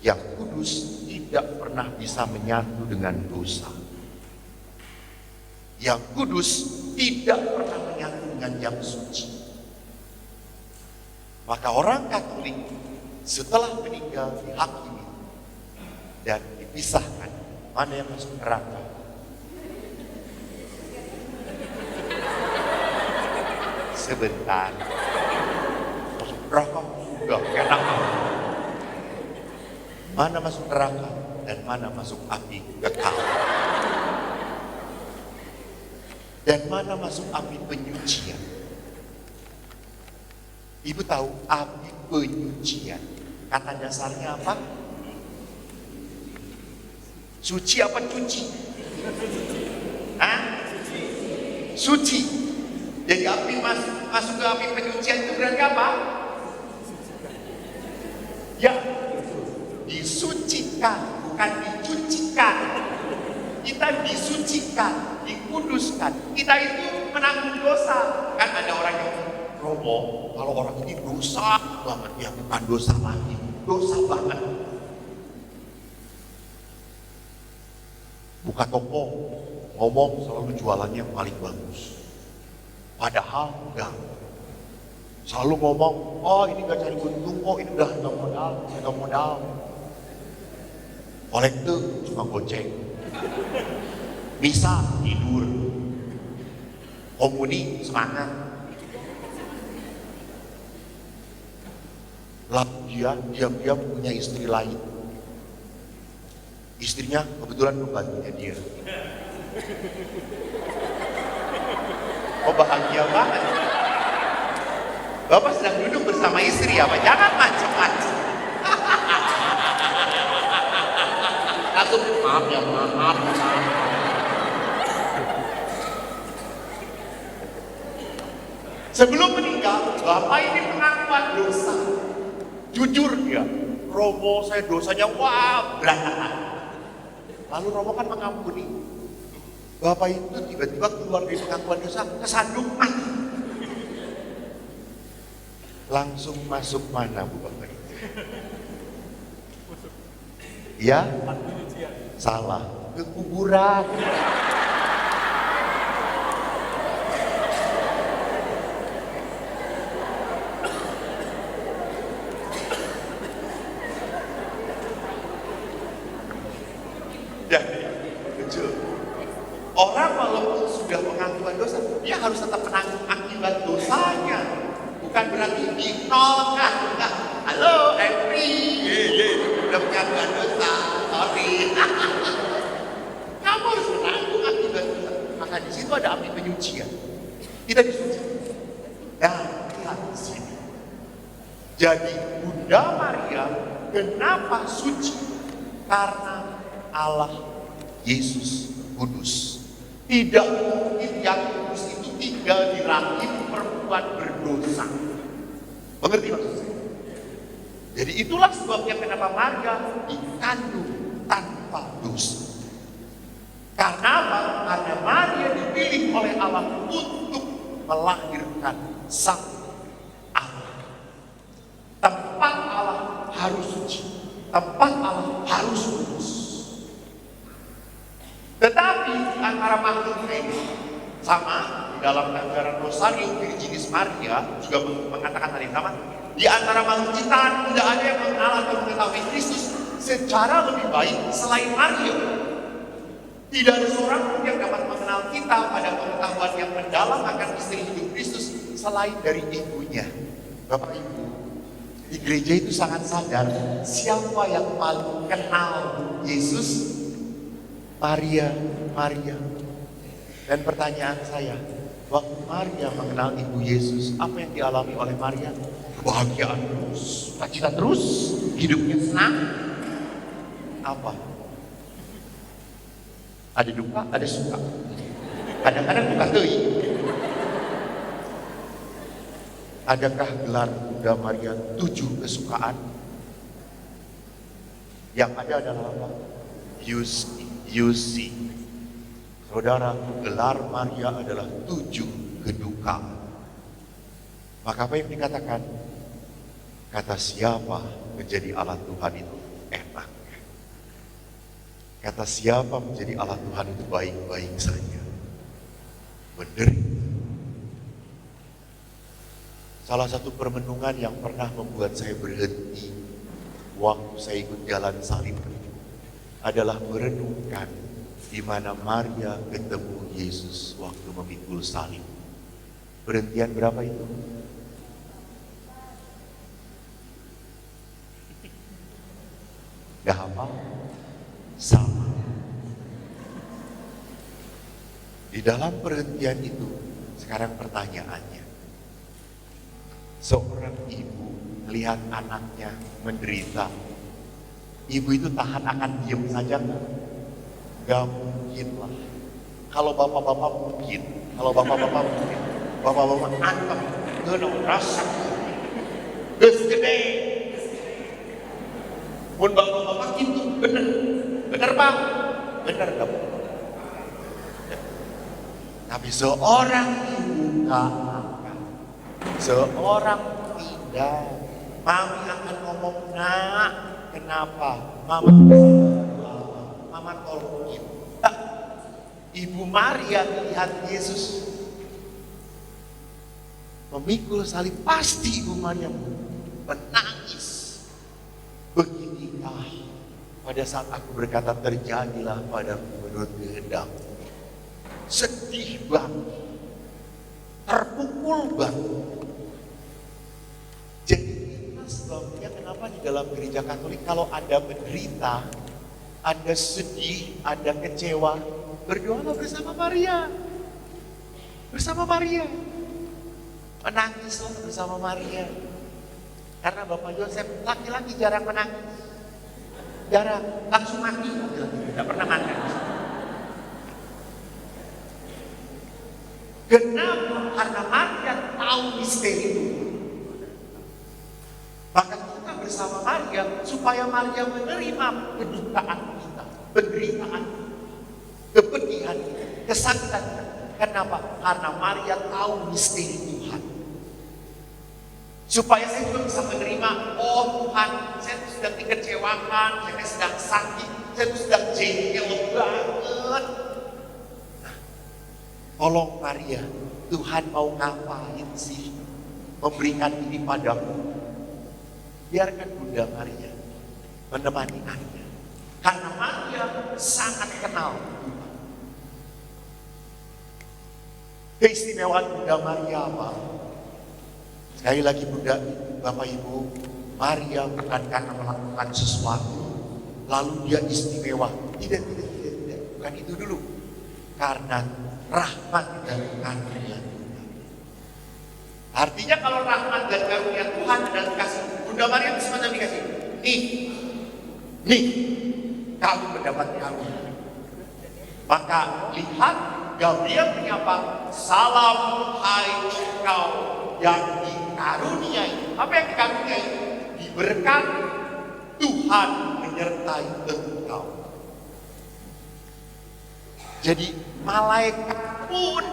Yang kudus tidak pernah bisa menyatu dengan dosa. Yang kudus tidak pernah menyatu dengan yang suci. Maka orang Katolik setelah meninggal dihakimi dan dipisahkan mana yang masuk neraka. Sebentar, masuk neraka sudah enak. Mana masuk neraka dan mana masuk api kekal. Dan mana masuk api penyucian. Ibu tahu api penyucian, kata dasarnya apa? Suci apa cuci? Hah? Suci. Jadi api masuk ke api penyucian itu berarti apa? Ya, disucikan, bukan dicucikan. Kita disucikan, dikuduskan. Kita itu menanggung dosa. Kan ada orang yang romo, kalau orang ini dosa banget, ya bukan dosa lagi, dosa banget. Buka toko, ngomong selalu jualannya yang paling bagus. Padahal enggak. Selalu ngomong, oh ini gak cari untung, oh ini udah gak modal, saya gak modal. Kolektor cuma goceng. Misa tidur. Komuni semangat. Lalu dia diam-diam punya istri lain. Istrinya kebetulan pembantunya dia. Oh bahagia banget. Bapak sedang duduk bersama istri apa? Jangan macam-macam. Langsung maaf ya, maaf. Sebelum meninggal, Bapak ini pengakuan dosa. Jujur dia, Romo saya dosanya wah berantakan. Lalu Romo kan mengampuni. Bapak itu tiba-tiba keluar dari pengakuan dosa, kesandung mati. Langsung masuk mana Bu Bapak itu? Ya? Salah, ke kuburan. Jadi, lucu. Orang walaupun sudah pengakuan dosa, dia harus tetap menanggung akibat dosanya. Bukan berarti ditolak. Halo, Every. Udah pengakuan dosa. Sorry. Kamu harus menanggung akibat dosa. Maka di situ ada api penyucian. Kita disuci. Nah, lihat di sini. Jadi Bunda Maria kenapa suci? Karena Allah Yesus kudus. Tidak mungkin yang kudus itu tinggal di rahim perempuan berdosa. Mengerti maksud saya? Jadi itulah sebabnya kenapa Maria dikandung tanpa dosa. Karena apa? Karena Maria dipilih oleh Allah untuk melahirkan sang Allah. Tempat Allah harus suci. Tempat Allah harus kudus. Tetapi di antara makhluk ini sama di dalam ajaran Rosario Virginis Maria juga mengatakan hal yang sama. Di antara makhluk kita tidak ada yang mengenal atau mengetahui Kristus secara lebih baik selain Maria. Tidak ada seorang pun yang dapat mengenal kita pada pengetahuan yang mendalam akan misteri hidup Kristus selain dari ibunya. Bapak Ibu, di gereja itu sangat sadar siapa yang paling kenal Yesus. Maria. Dan pertanyaan saya, waktu Maria mengenal Ibu Yesus, apa yang dialami oleh Maria? Kebahagiaan terus, sukacita terus, hidupnya senang. Apa? Ada duka, ada suka. Kadang-kadang duka teuing. Adakah gelar Bunda Maria 7 kesukaan? Yang ada adalah apa? UC. Saudara, gelar Maria adalah 7 kedukaan. Maka apa yang dikatakan? Kata siapa menjadi alat Tuhan itu enak. Kata siapa menjadi alat Tuhan itu baik-baik saja. Menderita. Salah satu permenungan yang pernah membuat saya berhenti waktu saya ikut jalan salib adalah merenungkan di mana Maria ketemu Yesus waktu memikul salib. Berhentian berapa itu? Gak apa? Sama. Di dalam perhentian itu, sekarang pertanyaannya. Seorang ibu melihat anaknya menderita. Ibu itu tahan akan diam saja kan? Gak mungkin lah. Kalau bapak-bapak mungkin. Bapak-bapak antem. Gak rasa. Ges gede. Pun bapak-bapak itu bener. Bener Pak? Bener gak? Tapi seorang ibu gak akan. Seorang tidak. Mami akan ngomong, nak, kenapa? Mama tolongin. Ibu Maria lihat Yesus memikul salib, pasti Ibu Maria menangis. Beginikah pada saat aku berkata terjadilah padaku menurut kehendak. Sedih banget, terpukul banget. Jadi itulah sebabnya kenapa di dalam gereja Katolik kalau Anda menderita, Anda sedih, Anda kecewa, berdoalah bersama Maria. Bersama Maria. Menangislah bersama Maria. Karena Bapak Yosef laki-laki jarang menangis. Jarang, langsung mati. Tidak pernah makan. Kenapa? Karena Maria tahu misteri itu. Maka kita bersama Maria supaya Maria menerima kedukaan kita, penderitaan, kepedihan, kesakitan. Kenapa? Karena Maria tahu misteri Tuhan. Supaya saya juga bisa menerima, oh Tuhan, saya sedang dikecewakan, saya sedang sakit, saya sedang jengkel banget. Nah, tolong Maria, Tuhan mau ngapain sih memberikan ini padamu? Biarkan Bunda Maria menemani Anda. Karena Maria sangat kenal Tuhan. Keistimewaan Bunda Maria apa? Sekali lagi Bunda, Bapak Ibu, Maria bukan karena melakukan sesuatu lalu dia istimewa. Tidak. Bukan itu dulu. Karena rahmat dan karunia Tuhan. Artinya kalau rahmat dan karunia Tuhan dan kasih, Bunda Maria itu semacam dikasih, nih, kamu mendapat karunia. Maka lihat Gabriel menyapa, salam hai engkau yang dikaruniai. Apa yang dikaruniai? Diberkati, Tuhan menyertai engkau. Jadi malaikat pun,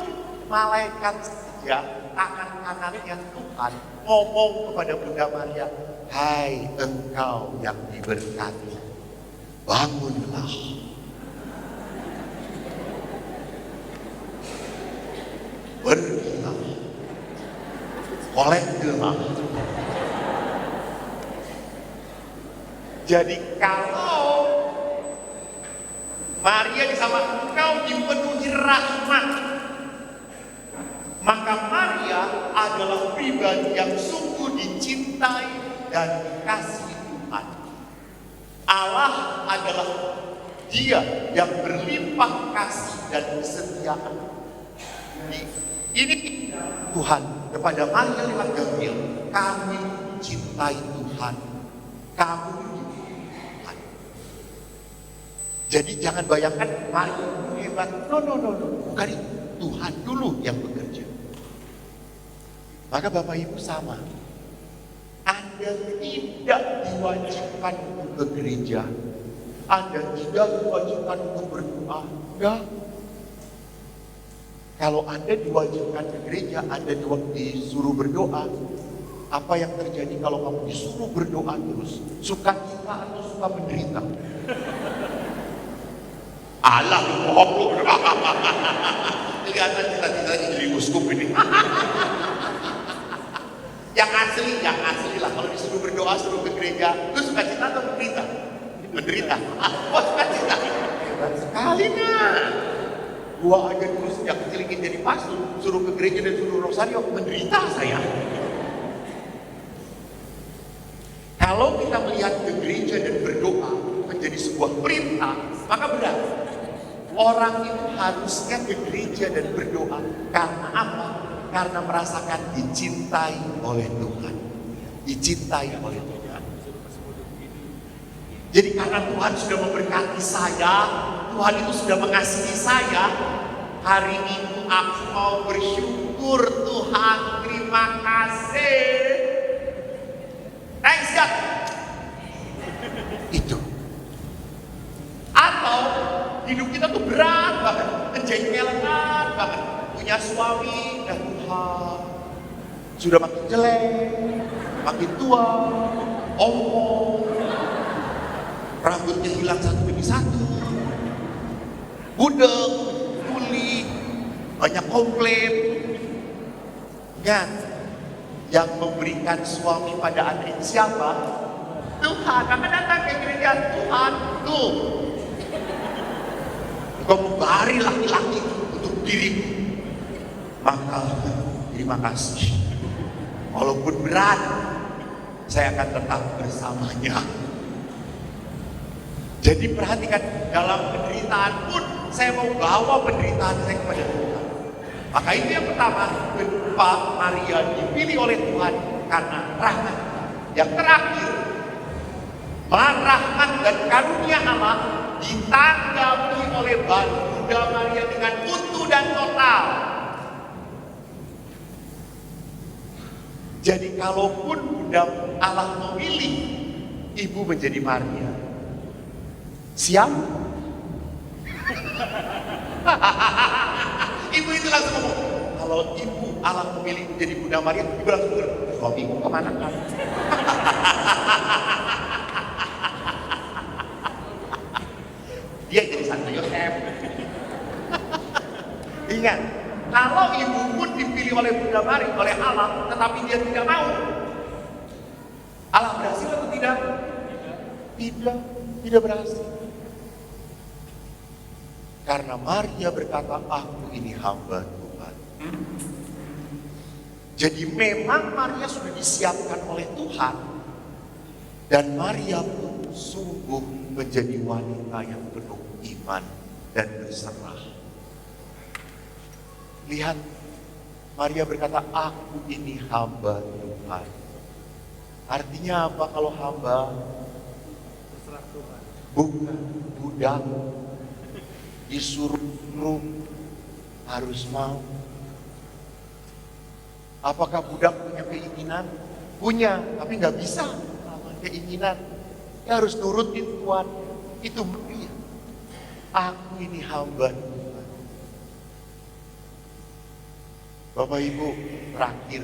malaikat saja tangan kanannya Tuhan ngomong kepada Bunda Maria, hai engkau yang diberkati, bangunlah. Pergilah, koleklah. Jadi kalau Maria disama engkau dipenuhi rahmat, maka Maria adalah pribadi yang sungguh dicintai dan dikasihi Tuhan. Allah adalah Dia yang berlimpah kasih dan kesetiaan. Ini Tuhan kepada Maria lewat Gabriel, kami cintai Tuhan, kamu Tuhan. Jadi jangan bayangkan Maria hebat, no, bukan itu. Tuhan dulu yang bekerja. Maka Bapak Ibu sama, Anda tidak diwajibkan untuk ke gereja. Anda tidak diwajibkan untuk berdoa. Enggak. Kalau Anda diwajibkan ke gereja, Anda disuruh berdoa. Apa yang terjadi kalau kamu disuruh berdoa terus? Suka cita atau suka menderita? Allah goblok. Kelihatan cita-citanya jadi uskup ini. Yang asli lah. Kalau disuruh berdoa, suruh ke gereja, lu suka cita atau menderita? Menderita. Oh, suka cita. Hebat sekali nah. Gua aja dulu sejak kecil ingin jadi pastor, suruh ke gereja dan suruh rosario, menderita saya. Kalau kita melihat ke gereja dan berdoa menjadi sebuah perintah, maka benar. Orang itu harusnya ke gereja dan berdoa. Karena apa? Karena merasakan dicintai oleh Tuhan. Dicintai oleh Tuhan. Jadi karena Tuhan sudah memberkati saya, Tuhan itu sudah mengasihi saya, hari ini aku mau bersyukur Tuhan, terima kasih. Thanks God. Itu. Atau hidup kita tuh berat banget, kejengkelan banget. Punya suami, dan Tuhan sudah makin jelek, makin tua, omong, rambutnya hilang satu demi satu, budek, tuli, banyak komplain. Ingat, yang memberikan suami pada Anda itu siapa? Tuhan. Maka datang ke gereja, Tuhan, tuh Engkau memberi laki-laki untuk dirimu. Maka terima kasih. Walaupun berat, saya akan tetap bersamanya. Jadi perhatikan, dalam penderitaan pun saya mau bawa penderitaan saya kepada Tuhan. Maka itu yang pertama, kenapa Maria dipilih oleh Tuhan? Karena rahmat. Yang terakhir, rahmat dan karunia Allah ditanggapi oleh Bunda Maria dengan utuh dan total. Jadi kalaupun Bunda Allah memilih ibu menjadi Maria, siap? Ibu itu langsung ngomong, kalau ibu Allah memilih menjadi Bunda Maria, ibu langsung bilang, suamiku kemana kan? Dia jadi Santo Yosef. Ingat, kalau ibu pun dipilih oleh Bunda Maria, oleh Allah, tetapi dia tidak mau, Allah berhasil atau tidak? Tidak berhasil. Karena Maria berkata, aku ini hamba Tuhan. Jadi memang Maria sudah disiapkan oleh Tuhan. Dan Maria pun sungguh menjadi wanita yang penuh iman dan berserah. Lihat, Maria berkata, aku ini hamba Tuhan. Artinya apa kalau hamba? Berserah Tuhan. Bukan budak. Disuruh harus mau. Apakah budak punya keinginan? Punya, tapi nggak bisa keinginan. Dia harus nurutin Tuhan. Itu Maria. Aku ini hamba Tuhan. Bapak Ibu, terakhir,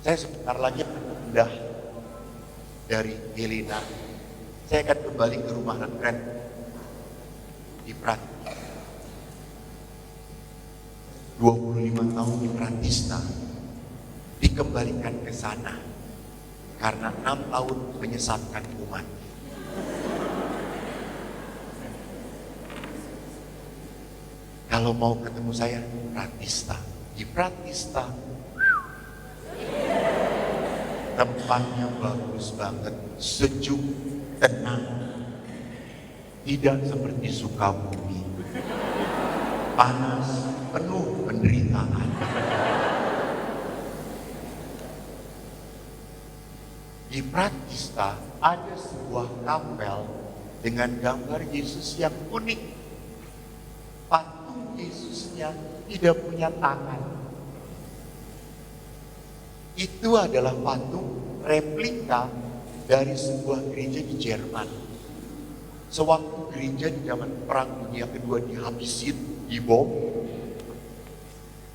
saya sebentar lagi akan pindah dari Helena. Saya akan kembali ke rumah retret di Pratista. 25 tahun di Pratista dikembalikan ke sana karena 6 tahun menyesatkan umat. Kalau mau ketemu saya, Pratista. Di Pratista tempatnya bagus banget, sejuk, tenang. Tidak seperti Sukabumi, panas, penuh penderitaan. Di Pratista ada sebuah kapel dengan gambar Yesus yang unik. Patung Yesusnya tidak punya tangan. Itu adalah patung replika dari sebuah gereja di Jerman. Sewaktu gereja di zaman Perang Dunia Kedua dihabisin, dibom,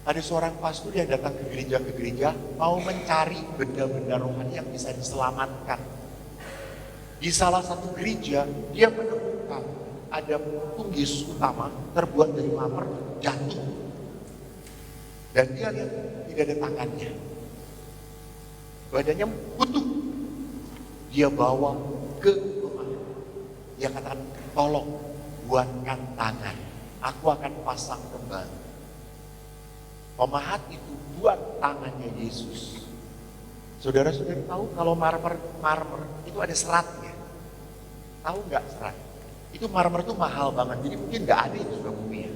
ada seorang pastor yang datang ke gereja mau mencari benda-benda rohani yang bisa diselamatkan. Di salah satu gereja dia menemukan ada patung Yesus utama terbuat dari marmer jatuh, dan dia lihat tidak ada tangannya, badannya utuh. Dia bawa ke rumah, dia katakan, tolong buatkan tangan, aku akan pasang kembali. Pemahat itu buat tangannya Yesus. Saudara-saudara tahu kalau marmer itu ada seratnya. Tahu nggak serat? Itu marmer itu mahal banget, jadi mungkin nggak ada itu di bumi ya.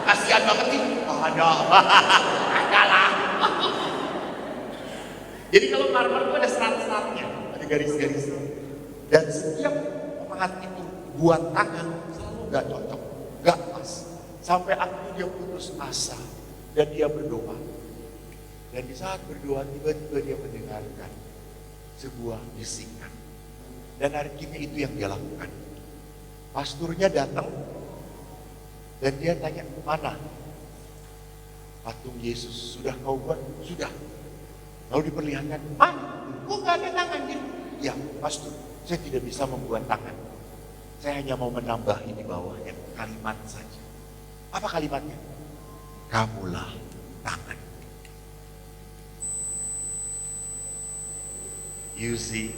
Kasihan banget nih. Oh, ada lah. Jadi kalau marmer itu ada serat-seratnya, ada garis-garisnya. Dan setiap pemahat itu buat tangan selalu nggak cocok, nggak pas. Sampai akhirnya dia putus asa dan dia berdoa. Dan di saat berdoa tiba-tiba dia mendengarkan sebuah bisikan. Dan akhirnya itu yang dia lakukan. Pasturnya datang dan dia tanya, mana patung Yesus? Sudah kau buat? Sudah. Lalu diperlihatkan, kok gak ada tangannya? Ya, pastor, saya tidak bisa membuat tangan. Saya hanya mau menambahi di bawahnya kalimat saja. Apa kalimatnya? Kamulah tangan. You see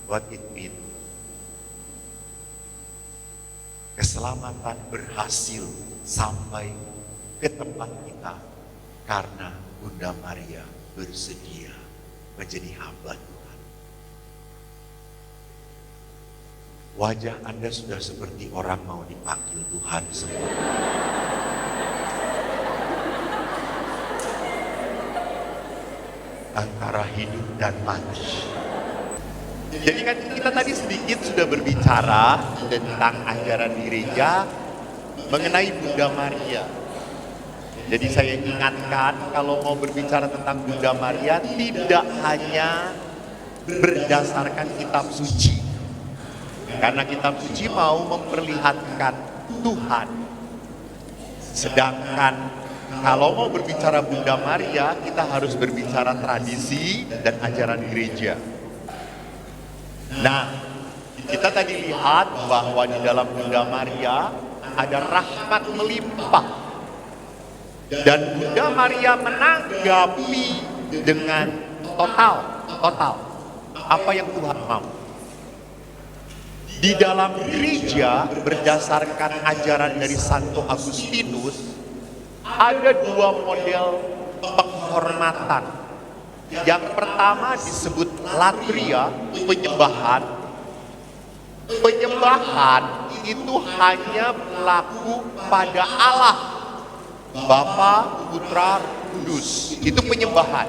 what it means. Keselamatan berhasil sampai ke tempat kita karena Bunda Maria bersedia menjadi hamba Tuhan. Wajah Anda sudah seperti orang mau dipanggil Tuhan semua. Antara hidup dan mati. Jadi kan kita tadi sedikit sudah berbicara tentang ajaran gereja mengenai Bunda Maria. Jadi saya ingatkan kalau mau berbicara tentang Bunda Maria tidak hanya berdasarkan kitab suci. Karena kitab suci mau memperlihatkan Tuhan. Sedangkan kalau mau berbicara Bunda Maria, kita harus berbicara tradisi dan ajaran gereja. Nah, kita tadi lihat bahwa di dalam Bunda Maria ada rahmat melimpah. Dan Bunda Maria menanggapi dengan total apa yang Tuhan mau. Di dalam gereja berdasarkan ajaran dari Santo Agustinus ada dua model penghormatan. Yang pertama disebut latria, penyembahan. Penyembahan itu hanya berlaku pada Allah, Bapa, Putra, Kudus. Itu penyembahan.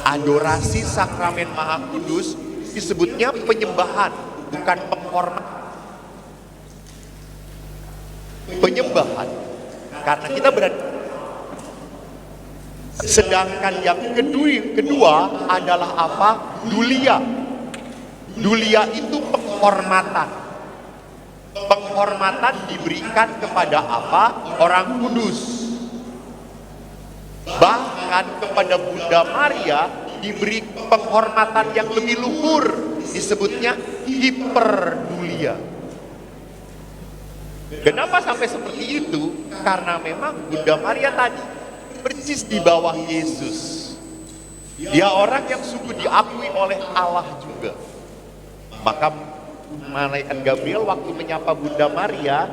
Adorasi sakramen Maha Kudus disebutnya penyembahan, bukan penghormatan. Penyembahan karena kita berada. Sedangkan yang kedua adalah apa? Dulia. Dulia itu penghormatan. Penghormatan diberikan kepada apa? Orang kudus. Bahkan kepada Bunda Maria diberi penghormatan yang lebih luhur, disebutnya hiperdulia. Kenapa sampai seperti itu? Karena memang Bunda Maria tadi persis di bawah Yesus. Dia orang yang sungguh diakui oleh Allah juga. Maka malaikat Gabriel waktu menyapa Bunda Maria,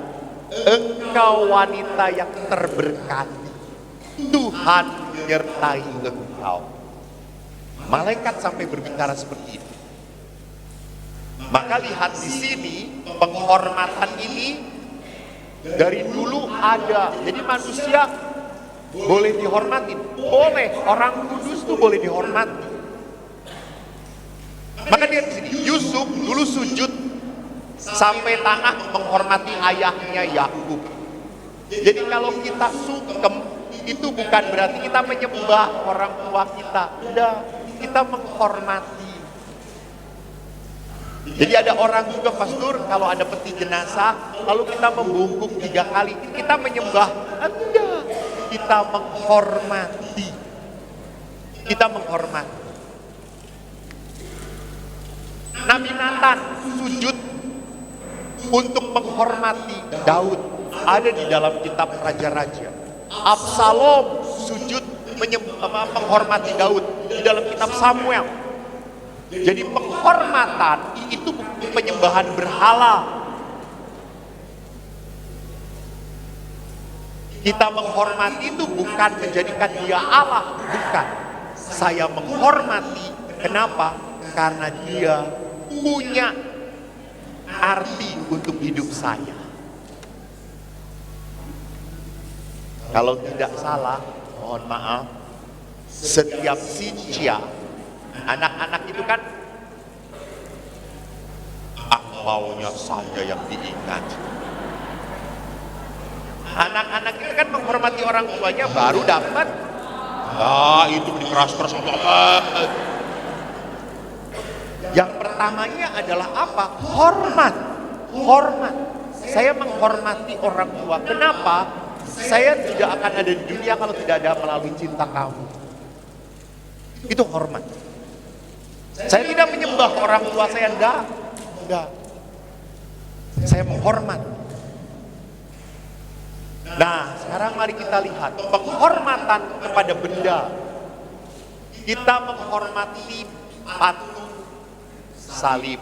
engkau wanita yang terberkati, Tuhan menyertai engkau. Malaikat sampai berbicara seperti itu. Maka lihat di sini penghormatan ini dari dulu ada. Jadi manusia boleh dihormati, boleh, orang kudus tuh boleh dihormati. Maka dia di sini Yusuf dulu sujud sampai tanah menghormati ayahnya Yakub. Jadi kalau kita sungkem itu bukan berarti kita menyembah orang tua kita, udah kita menghormati. Jadi ada orang juga, pastor, kalau ada peti jenazah, lalu kita membungkuk 3 kali, kita menyembah. Enggak, kita menghormati. Kita menghormati. Nabi Nathan sujud untuk menghormati Daud, ada di dalam kitab Raja-Raja. Absalom sujud menghormati Daud di dalam kitab Samuel. Jadi penghormatan itu bukan penyembahan berhala. Kita menghormati itu bukan menjadikan dia Allah, bukan. Saya menghormati, kenapa? Karena dia punya arti untuk hidup saya. Kalau tidak salah, mohon maaf, setiap sinja, anak-anak itu kan maunya saja yang diingat. Anak-anak itu kan menghormati orang tuanya baru dapat. Itu dikeras-keras banget. Yang pertamanya adalah apa? Hormat. Hormat. Saya menghormati orang tua. Kenapa? Saya tidak akan ada di dunia kalau tidak ada melalui cinta kamu. Itu hormat. Saya tidak menyembah orang tua saya, enggak. Saya menghormat. Nah, sekarang mari kita lihat penghormatan kepada benda. Kita menghormati patung salib,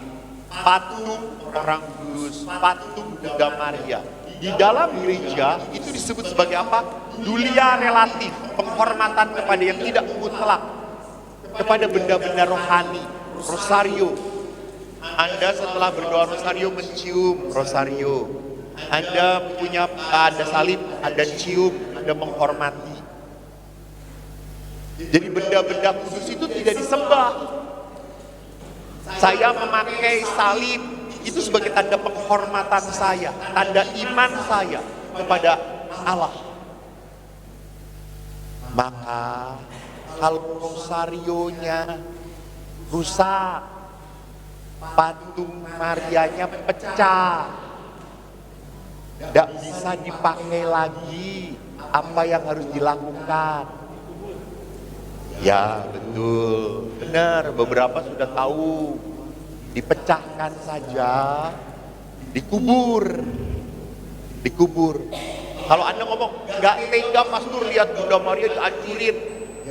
patung orang kudus, patung Bunda Maria. Di dalam gereja itu disebut sebagai apa? Dulia relatif, penghormatan kepada yang tidak mutlak, kepada benda-benda rohani, rosario. Anda setelah berdoa rosario mencium rosario. Anda punya ada salib, ada cium, Anda menghormati. Jadi benda-benda kudus itu tidak disembah. Saya memakai salib itu sebagai tanda penghormatan saya, tanda iman saya kepada Allah. Maka kalau rosarionya rusak, patung Marianya pecah, tidak bisa dipakai lagi, apa yang harus dilakukan? Ya betul, benar, beberapa sudah tahu, dipecahkan saja, dikubur. Kalau Anda ngomong nggak tega pastor lihat Bunda Maria dihancurin,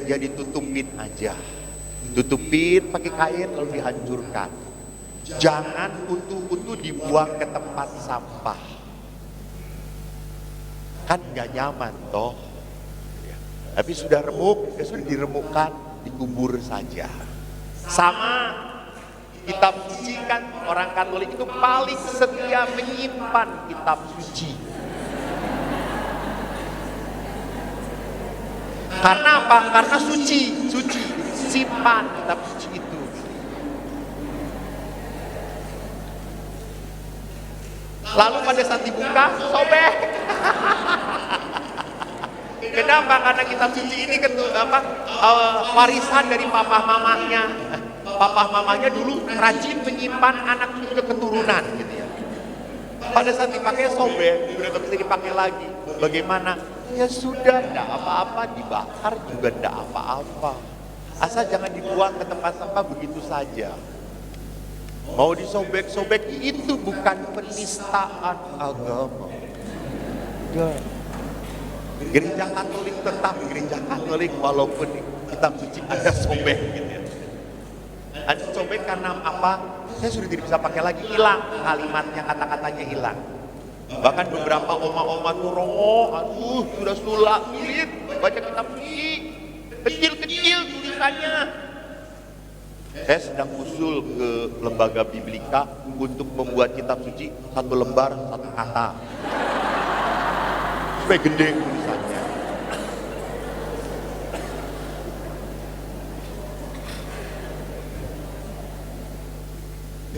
ya ditutupin aja, tutupin pakai kain lalu dihancurkan. Jangan utuh-utuh dibuang ke tempat sampah, kan nggak nyaman toh. Tapi sudah remuk, ya sudah diremukkan, dikubur saja. Sama kitab suci kan, orang Katolik itu paling setia menyimpan kitab suci. Karena apa? Karena suci, simpan kitab suci itu. Lalu pada saat dibuka, sobek. Kenapa? Karena kitab suci ini warisan dari papa mamahnya. Papa mamahnya dulu rajin menyimpan anak cucu keturunan gitu ya. Pada saat dipakai sobek, sudah bisa dipakai lagi. Bagaimana? Ya sudah, tidak apa-apa, dibakar juga tidak apa-apa. Asal jangan dibuang ke tempat sampah begitu saja. Mau disobek-sobek itu bukan penistaan agama. Ya. Gereja Katolik tetap gereja Katolik walaupun kitab suci ada sobek gitu ya. Ada sobek karena apa? Saya sudah tidak bisa pakai lagi, hilang kalimatnya, kata-katanya hilang. Bahkan beberapa oma-oma tuh aduh sudah sulit baca kitab suci, kecil-kecil tulisannya. Saya sedang usul ke lembaga Biblika untuk membuat kitab suci 1 lembar 1 kata supaya gede tulisannya.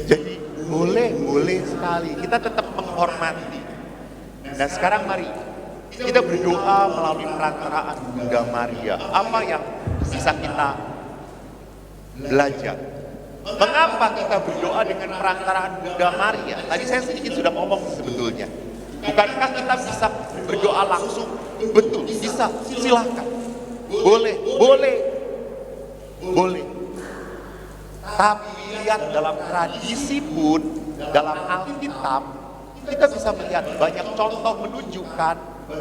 Jadi boleh sekali kita tetap menghormati. Nah sekarang mari kita berdoa melalui perantaraan Bunda Maria. Apa yang bisa kita belajar? Mengapa kita berdoa dengan perantaraan Bunda Maria? Tadi saya sedikit sudah ngomong sebetulnya. Bukankah kita bisa berdoa langsung? Betul, bisa. Silakan. Boleh, boleh. Boleh. Tapi lihat dalam tradisi pun, dalam Alkitab, kita bisa melihat banyak contoh menunjukkan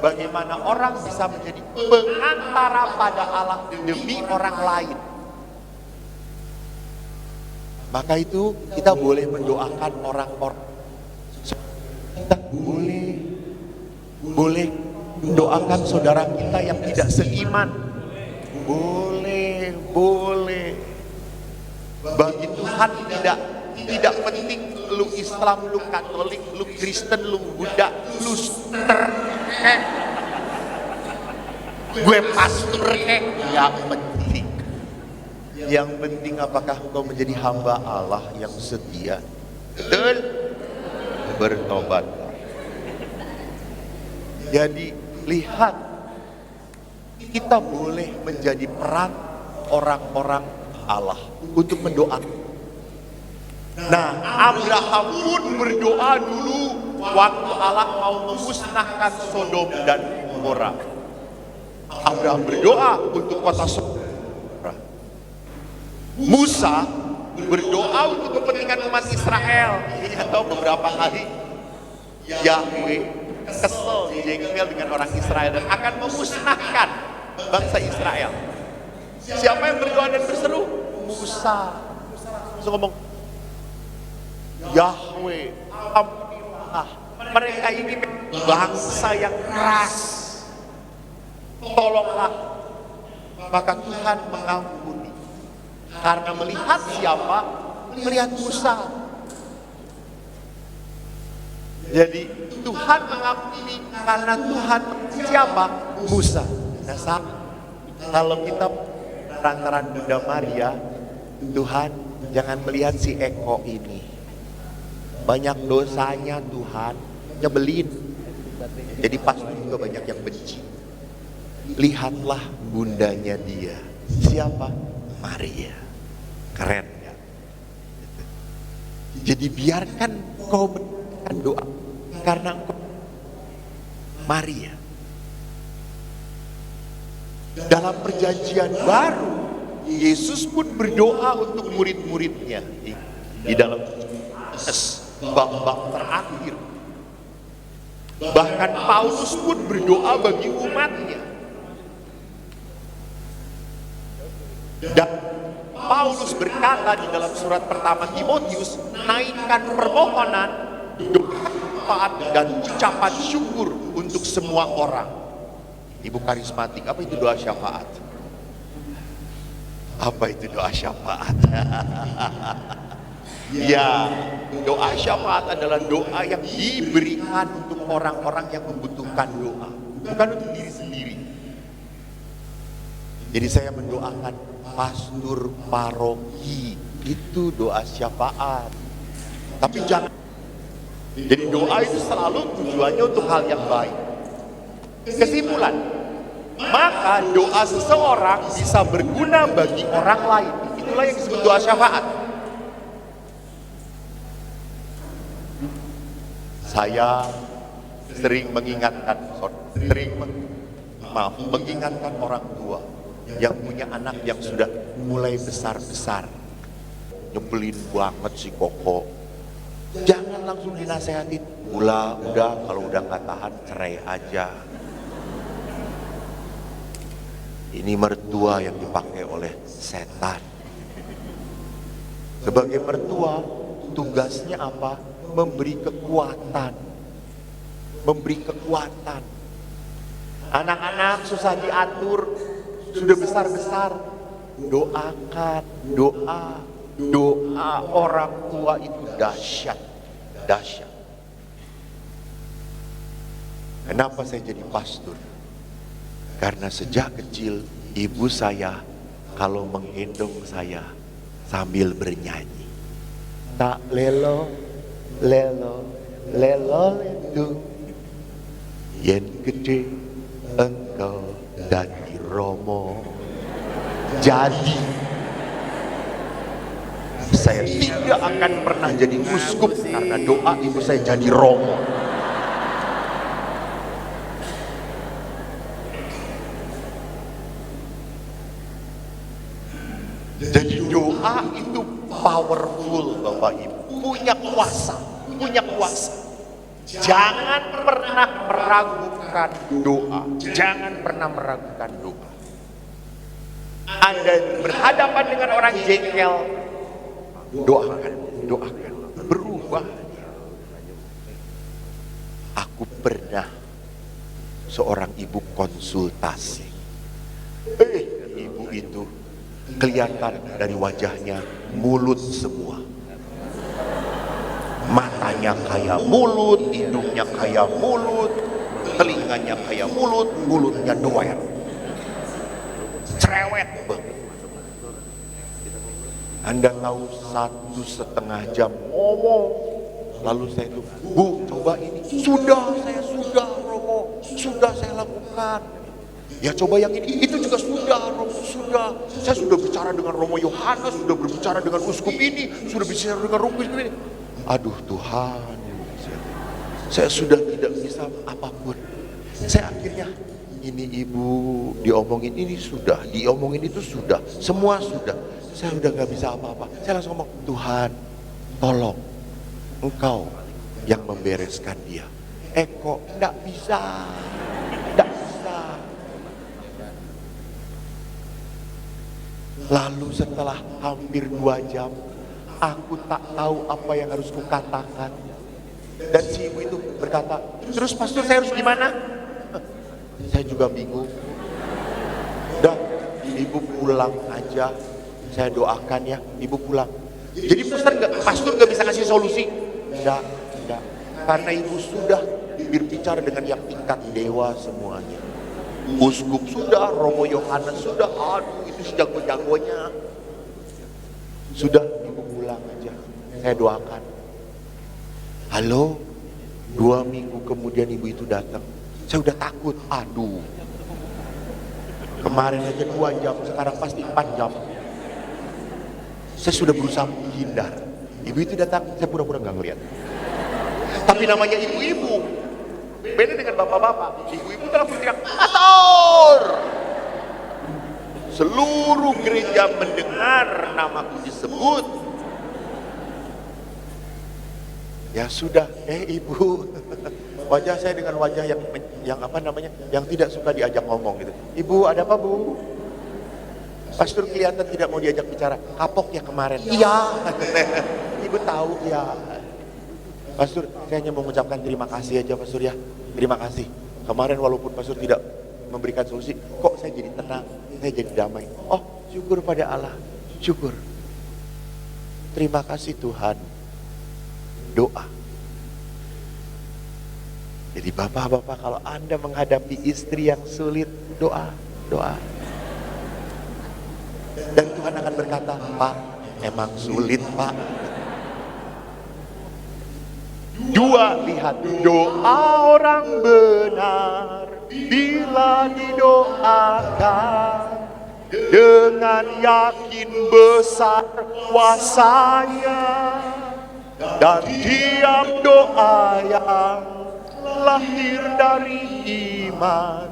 bagaimana orang bisa menjadi pengantara pada Allah demi orang lain. Maka itu kita boleh mendoakan orang-orang. Kita boleh mendoakan saudara kita yang tidak seiman. Boleh. Bagi Tuhan tidak penting lu Islam, lu Katolik, lu Kristen, lu Buddha, lu gue pastor nggak penting. Yang penting apakah engkau menjadi hamba Allah yang setia. Betul? Bertobat. Jadi lihat, kita boleh menjadi peran orang-orang Allah untuk mendoakan. Nah, Abraham pun berdoa dulu waktu Allah mau memusnahkan Sodom dan Gomora. Abraham berdoa untuk kota Sodom. Musa berdoa untuk kepentingan umat Israel. Ini atau beberapa kali Yahweh kesel, jengkel dengan orang Israel dan akan memusnahkan bangsa Israel. Siapa yang berdoa dan berseru? Musa. Musa ngomong, Yahweh, ampunilah, mereka ini bangsa yang keras, tolonglah. Maka Tuhan mengampuni. Karena melihat siapa? Melihat Musa. Jadi Tuhan mengampuni karena Tuhan siapa? Musa. Nah, kalau kita perantaraan Bunda Maria, Tuhan jangan melihat si Eko ini. Banyak dosanya Tuhan, nyebelin. Jadi pasti juga banyak yang benci. Lihatlah bundanya dia. Siapa? Maria. Keren ya. Jadi biarkan kau mendoakan doa karena engkau Maria. Dalam perjanjian baru, Yesus pun berdoa untuk murid-muridnya di dalam bab-bab terakhir. Bahkan Paulus pun berdoa bagi umatnya. Dan Paulus berkata di dalam surat pertama Timotius, naikkan permohonan, doa, taat, dan ucapan syukur untuk semua orang. Ibu karismatik, apa itu doa syafaat? Apa itu doa syafaat? Ya, doa syafaat adalah doa yang diberikan untuk orang-orang yang membutuhkan doa, bukan untuk diri sendiri. Jadi saya mendoakan pastor paroki, itu doa syafaat. Tapi jangan. Jadi doa itu selalu tujuannya untuk hal yang baik. Kesimpulan, maka doa seseorang bisa berguna bagi orang lain. Itulah yang disebut doa syafaat. Saya sering mengingatkan orang tua yang punya anak yang sudah mulai besar-besar. Nyebelin banget si Koko. Jangan langsung dinasehatin. Udah kalau udah nggak tahan cerai aja. Ini mertua yang dipakai oleh setan. Sebagai mertua, tugasnya apa? Memberi kekuatan. Memberi kekuatan. Anak-anak susah diatur, sudah besar-besar. Doakan, doa orang tua itu dahsyat. Kenapa saya jadi pastor? Karena sejak kecil ibu saya kalau menggendong saya sambil bernyanyi, tak lelo itu yen gede engkau dadi Romo. Jadi Saya tidak akan pernah jadi uskup karena doa ibu saya jadi romo. Jadi doa itu powerful Bapak Ibu, punya kuasa. Jangan pernah meragukan doa. Jangan pernah meragukan doa. Anda berhadapan dengan orang jengkel, doakan, berubah. Aku pernah seorang ibu konsultasi. Ibu itu kelihatan dari wajahnya mulut semua. Matanya kayak mulut, hidungnya kayak mulut, telinganya kayak mulut, mulutnya doer. Cerewet banget. Anda tahu 1,5 jam ngomong. Lalu saya tuh, Bu, coba ini. Sudah Romo, sudah saya lakukan. Ya coba yang ini, itu juga sudah Romo, sudah. Saya sudah bicara dengan Romo Yohanes, sudah berbicara dengan uskup ini, sudah bicara dengan Romo ini. Aduh Tuhan, saya sudah tidak bisa apapun. Saya akhirnya, ini ibu diomongin ini sudah, diomongin itu sudah, semua sudah. Saya udah gak bisa apa-apa. Saya langsung ngomong, Tuhan tolong Engkau yang membereskan dia. Kok gak bisa. Lalu setelah hampir 2 jam, aku tak tahu apa yang harus kukatakan. Dan si ibu itu berkata, terus pastor saya harus gimana? Saya juga bingung. Udah, ibu pulang aja. Saya doakan ya, ibu pulang. Jadi pastor gak bisa kasih solusi? Enggak. Karena ibu sudah berbicara dengan yang tingkat dewa semuanya. Uskup sudah, Romo Yohanes sudah, aduh itu sejago-jagonya. Sudah, ibu pulang aja. Saya doakan. Halo, 2 minggu kemudian ibu itu datang. Saya udah takut, aduh. Kemarin aja 2 jam, sekarang pasti 4 jam. Saya sudah berusaha menghindar. Ibu itu datang, saya pura-pura gak ngeliat. Tapi namanya ibu-ibu. Beda dengan bapak-bapak. Ibu-ibu langsung teriak, pastor! Seluruh gereja mendengar namaku disebut. Ya sudah, ibu. Wajah saya dengan wajah yang apa namanya, yang tidak suka diajak ngomong gitu. Ibu, ada apa Bu? Pastor kelihatan tidak mau diajak bicara. Kapok ya kemarin. Iya. Ibu tahu ya. Pastor, saya hanya mau mengucapkan terima kasih aja Pastor ya. Terima kasih. Kemarin walaupun Pastor tidak memberikan solusi, kok saya jadi tenang, saya jadi damai. Oh, syukur pada Allah. Syukur. Terima kasih Tuhan. Doa. Jadi bapak-bapak, kalau Anda menghadapi istri yang sulit, doa. Dan Tuhan akan berkata, Pak, emang sulit Pak. 2, lihat, doa orang benar bila didoakan dengan yakin besar kuasanya, dan tiap doa yang lahir dari iman.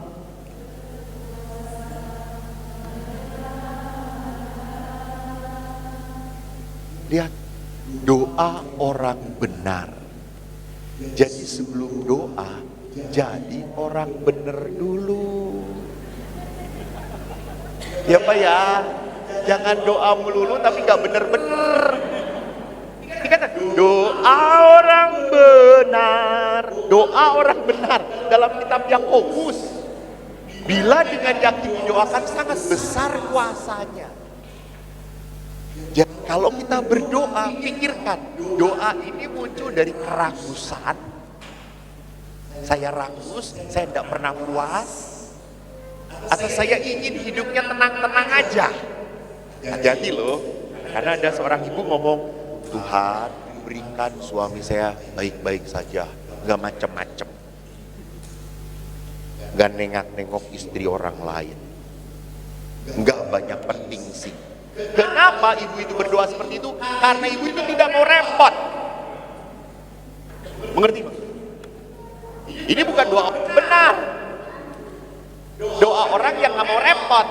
Lihat, doa orang benar. Jadi sebelum doa, jadi orang benar dulu. Ya Pak ya, jangan doa melulu tapi gak bener-bener. Ini kata doa orang benar. Doa orang benar dalam kitab Yakobus. Bila dengan yakin didoakan sangat besar kuasanya. Jadi kalau kita berdoa, pikirkan, doa ini muncul dari keragusan. Saya ragus, saya tidak pernah puas. Atau saya ingin hidupnya tenang-tenang aja. Hati-hati loh, karena ada seorang ibu ngomong, Tuhan berikan suami saya baik-baik saja, gak macem-macem, gak nengok-nengok istri orang lain, gak banyak penting sih. Kenapa ibu itu berdoa seperti itu? Karena ibu itu tidak mau repot. Mengerti, Pak? Ini bukan doa benar. Doa orang yang nggak mau repot.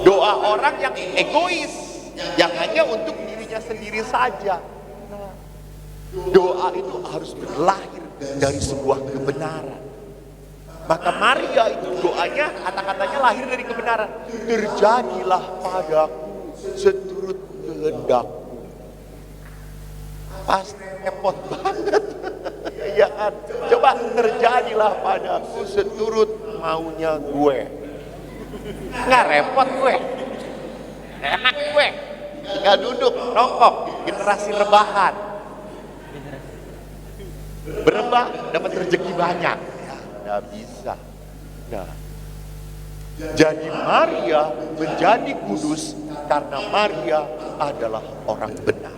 Doa orang yang egois, yang hanya untuk dirinya sendiri saja. Nah, doa itu harus lahir dari sebuah kebenaran. Maka Maria itu doanya, kata-katanya lahir dari kebenaran. Terjadilah padaku seturut kehendakmu. Pasti repot banget. Ya kan? Coba terjadilah padaku seturut maunya gue. Nggak repot gue. Enak gue. Tinggal duduk, rokok, generasi rebahan. Berebah, dapat rezeki banyak. Ya, nggak bisa. Nah, jadi Maria menjadi kudus karena Maria adalah orang benar.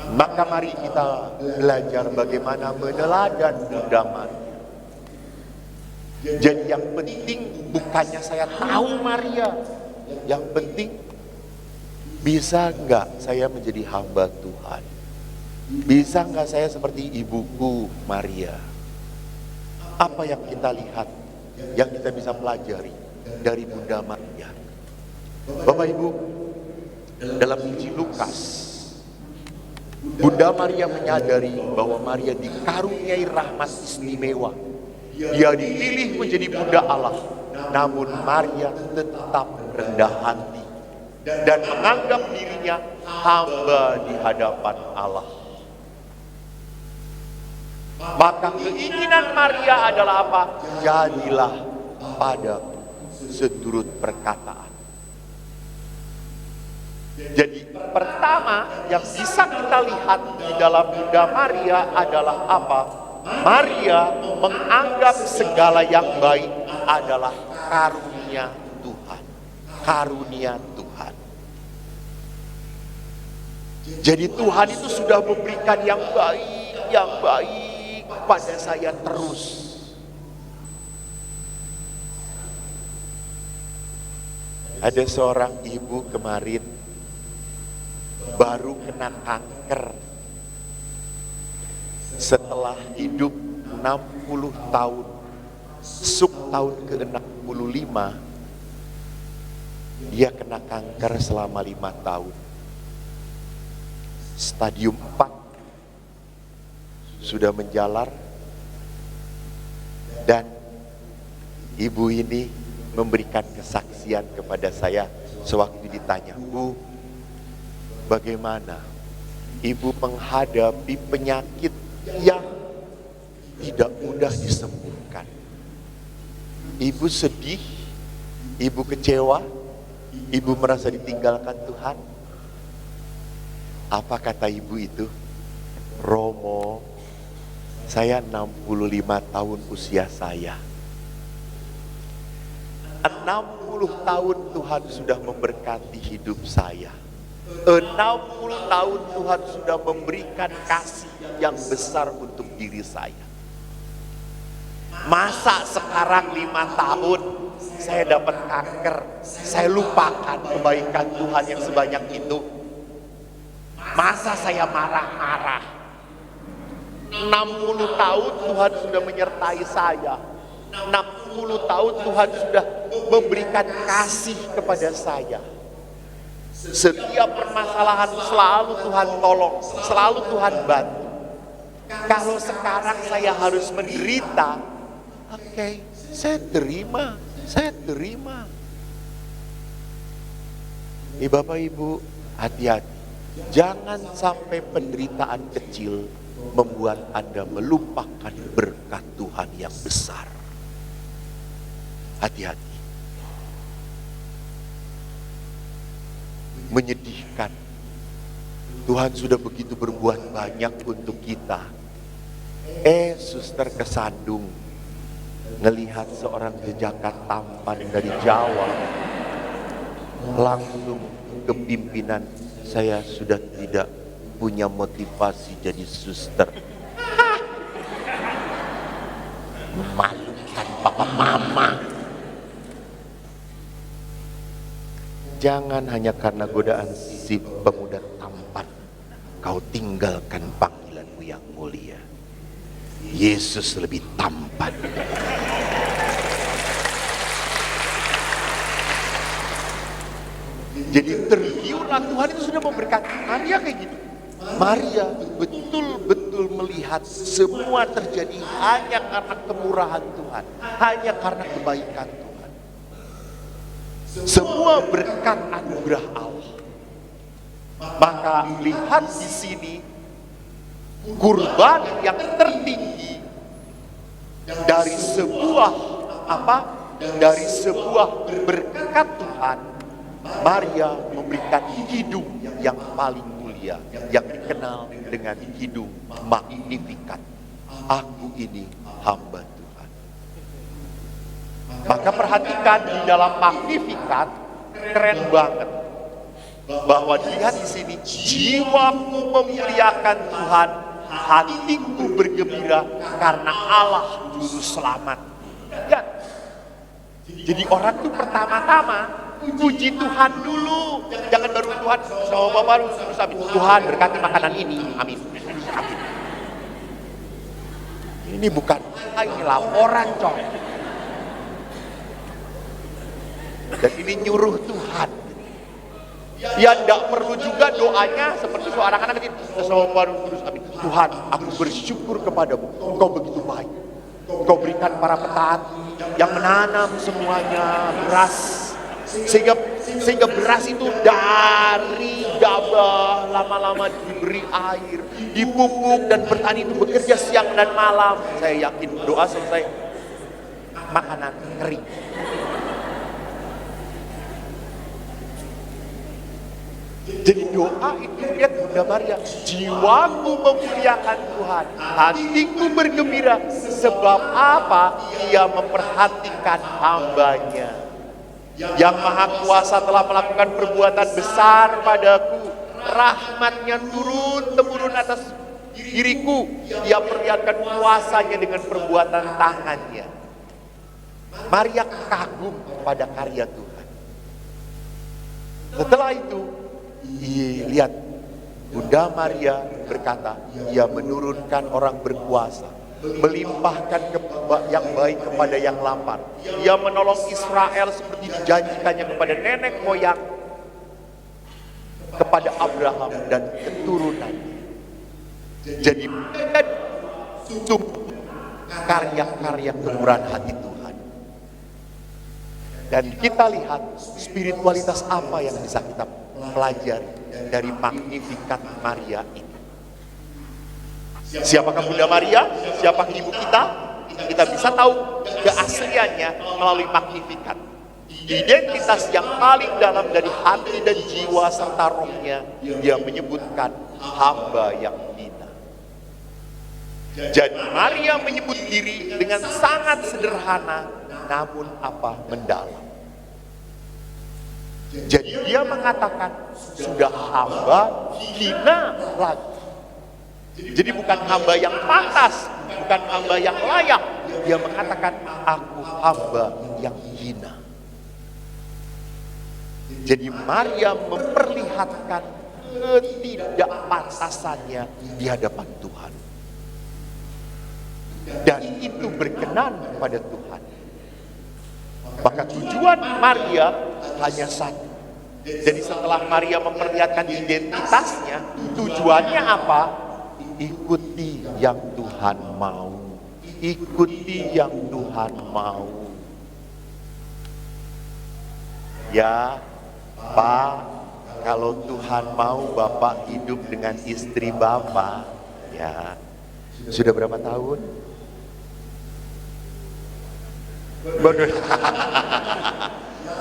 Maka mari kita belajar bagaimana meneladan Bunda Maria. Jadi yang penting bukannya saya tahu Maria. Yang penting bisa enggak saya menjadi hamba Tuhan. Bisa enggak saya seperti ibuku Maria. Apa yang kita lihat, yang kita bisa pelajari dari Bunda Maria. Bapak Ibu, dalam Injil Lukas, Bunda Maria menyadari bahwa Maria dikaruniai rahmat istimewa. Dia dipilih menjadi Bunda Allah, namun Maria tetap rendah hati dan menganggap dirinya hamba di hadapan Allah. Maka keinginan Maria adalah apa? Jadilah padaku seturut perkataan. Jadi pertama yang bisa kita lihat di dalam Bunda Maria adalah apa? Maria menganggap segala yang baik adalah karunia Tuhan. Karunia Tuhan. Jadi Tuhan itu sudah memberikan yang baik pada saya terus. Ada seorang ibu kemarin baru kena kanker setelah hidup 60 tahun, masuk tahun ke-65, dia kena kanker selama 5 tahun. Stadium 4 sudah menjalar, dan ibu ini memberikan kesaksian kepada saya sewaktu ditanya, Bu, bagaimana ibu menghadapi penyakit yang tidak mudah disembuhkan? Ibu sedih, ibu kecewa, ibu merasa ditinggalkan Tuhan. Apa kata ibu itu? Romo, saya 65 tahun usia saya. 60 tahun Tuhan sudah memberkati hidup saya. 60 tahun Tuhan sudah memberikan kasih yang besar untuk diri saya. Masa sekarang 5 tahun saya dapat kanker, saya lupakan kebaikan Tuhan yang sebanyak itu? Masa saya marah-marah? 60 tahun Tuhan sudah menyertai saya. 60 tahun Tuhan sudah memberikan kasih kepada saya. Setiap permasalahan selalu Tuhan tolong, selalu Tuhan bantu. Kalau sekarang saya harus menderita, oke, saya terima. Bapak Ibu, hati-hati. Jangan sampai penderitaan kecil membuat Anda melupakan berkat Tuhan yang besar. Hati-hati. Menyedihkan. Tuhan sudah begitu berbuat banyak untuk kita. Suster kesandung ngelihat seorang jejaka tampan dari Jawa, langsung ke pimpinan, saya sudah tidak punya motivasi jadi suster. Memalukan papa mama. Jangan hanya karena godaan si pemuda tampan, kau tinggalkan panggilanmu yang mulia. Yesus lebih tampan. Jadi tergiurlah, Tuhan itu sudah memberkati Maria kayak gitu. Maria betul-betul melihat semua terjadi hanya karena kemurahan Tuhan, hanya karena kebaikan Tuhan. Semua berkat anugerah Allah. Maka lihat di sini kurban yang tertinggi dari sebuah Dari sebuah berkat Tuhan, Maria memberikan hidung yang paling mulia, yang dikenal dengan hidung Magnificat. Aku ini hamba Tuhan. Maka perhatikan di dalam Magnificat, keren banget. Bahwa dilihat di sini, jiwaku memuliakan Tuhan, hatiku bergembira karena Allah juru selamat. Ya. Jadi orang tuh pertama-tama puji Tuhan dulu, jangan baru Tuhan sama Bapak terus habis Tuhan berkati makanan ini, amin. Amin. Ini bukan ini laporan coy. Dan ini nyuruh Tuhan. Ya tidak perlu juga doanya seperti seorang anak kecil. Terus amin. Tuhan, aku bersyukur kepadamu. Engkau begitu baik. Engkau berikan para petani yang menanam semuanya beras. Sehingga beras itu dari gabah lama-lama diberi air, dipupuk, dan petani itu bekerja siang dan malam. Saya yakin doa selesai, makanan kering. Jadi doa itu lihat Bunda Maria, jiwaku memuliakan Tuhan, hatiku bergembira. Sebab apa? Ia memperhatikan hambanya. Yang Maha Kuasa telah melakukan perbuatan besar padaku. Rahmatnya turun-temurun atas diriku. Ia perlihatkan kuasanya dengan perbuatan tangannya. Maria kagum pada karya Tuhan. Setelah itu, lihat, Bunda Maria berkata, ia menurunkan orang berkuasa, melimpahkan yang baik kepada yang lapar. Ia menolong Israel seperti dijanjikannya kepada nenek moyang, kepada Abraham dan keturunannya. Jadi karya-karya kemurahan hati Tuhan. Dan kita lihat spiritualitas apa yang bisa kita pelajari dari Magnificat Maria ini. Siapakah Bunda Maria? Siapakah ibu kita? Kita bisa tahu keasliannya melalui Magnificat. Identitas yang paling dalam dari hati dan jiwa serta rohnya, dia menyebutkan hamba yang hina. Jadi Maria menyebut diri dengan sangat sederhana, namun mendalam. Jadi dia mengatakan sudah hamba hina lagi. Jadi bukan hamba yang pantas, bukan hamba yang layak. Dia mengatakan aku hamba yang hina. Jadi Maria memperlihatkan ketidakpantasannya di hadapan Tuhan. Dan itu berkenan kepada Tuhan. Maka tujuan Maria hanya satu. Jadi setelah Maria memperlihatkan identitasnya, tujuannya apa? Ikuti yang Tuhan mau. Ikuti yang Tuhan mau. Ya, Pak, kalau Tuhan mau Bapak hidup dengan istri Bapak, ya, sudah berapa tahun?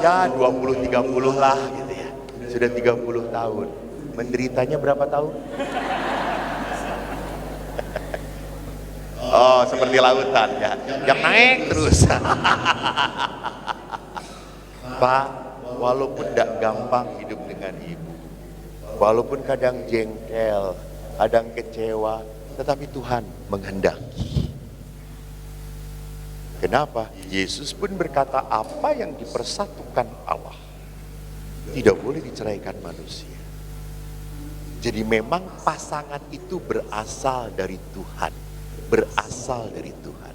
Ya 20-30 lah gitu ya. Sudah 30 tahun. Menderitanya berapa tahun? Oh, seperti lautan ya. Yang naik terus. Pak, walaupun tidak gampang hidup dengan ibu, walaupun kadang jengkel, kadang kecewa, tetapi Tuhan menghendaki. Kenapa? Yesus pun berkata, apa yang dipersatukan Allah, tidak boleh diceraikan manusia. Jadi memang pasangan itu berasal dari Tuhan. Berasal dari Tuhan.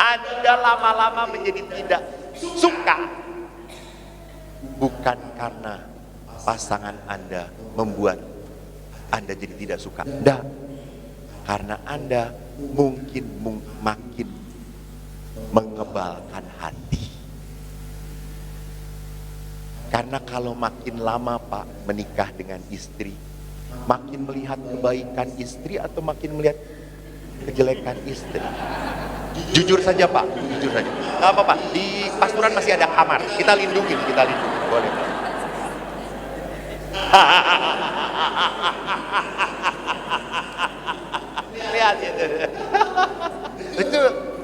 Anda lama-lama menjadi tidak suka, bukan karena pasangan Anda membuat Anda jadi tidak suka. Tidak. Karena Anda mungkin makin mengebalkan hati. Karena kalau makin lama Pak menikah dengan istri, makin melihat kebaikan istri atau makin melihat kejelekan istri? Jujur saja Pak, jujur saja. Gak apa-apa, di pasturan masih ada kamar. Kita lindungi, boleh Pak. Lihat itu.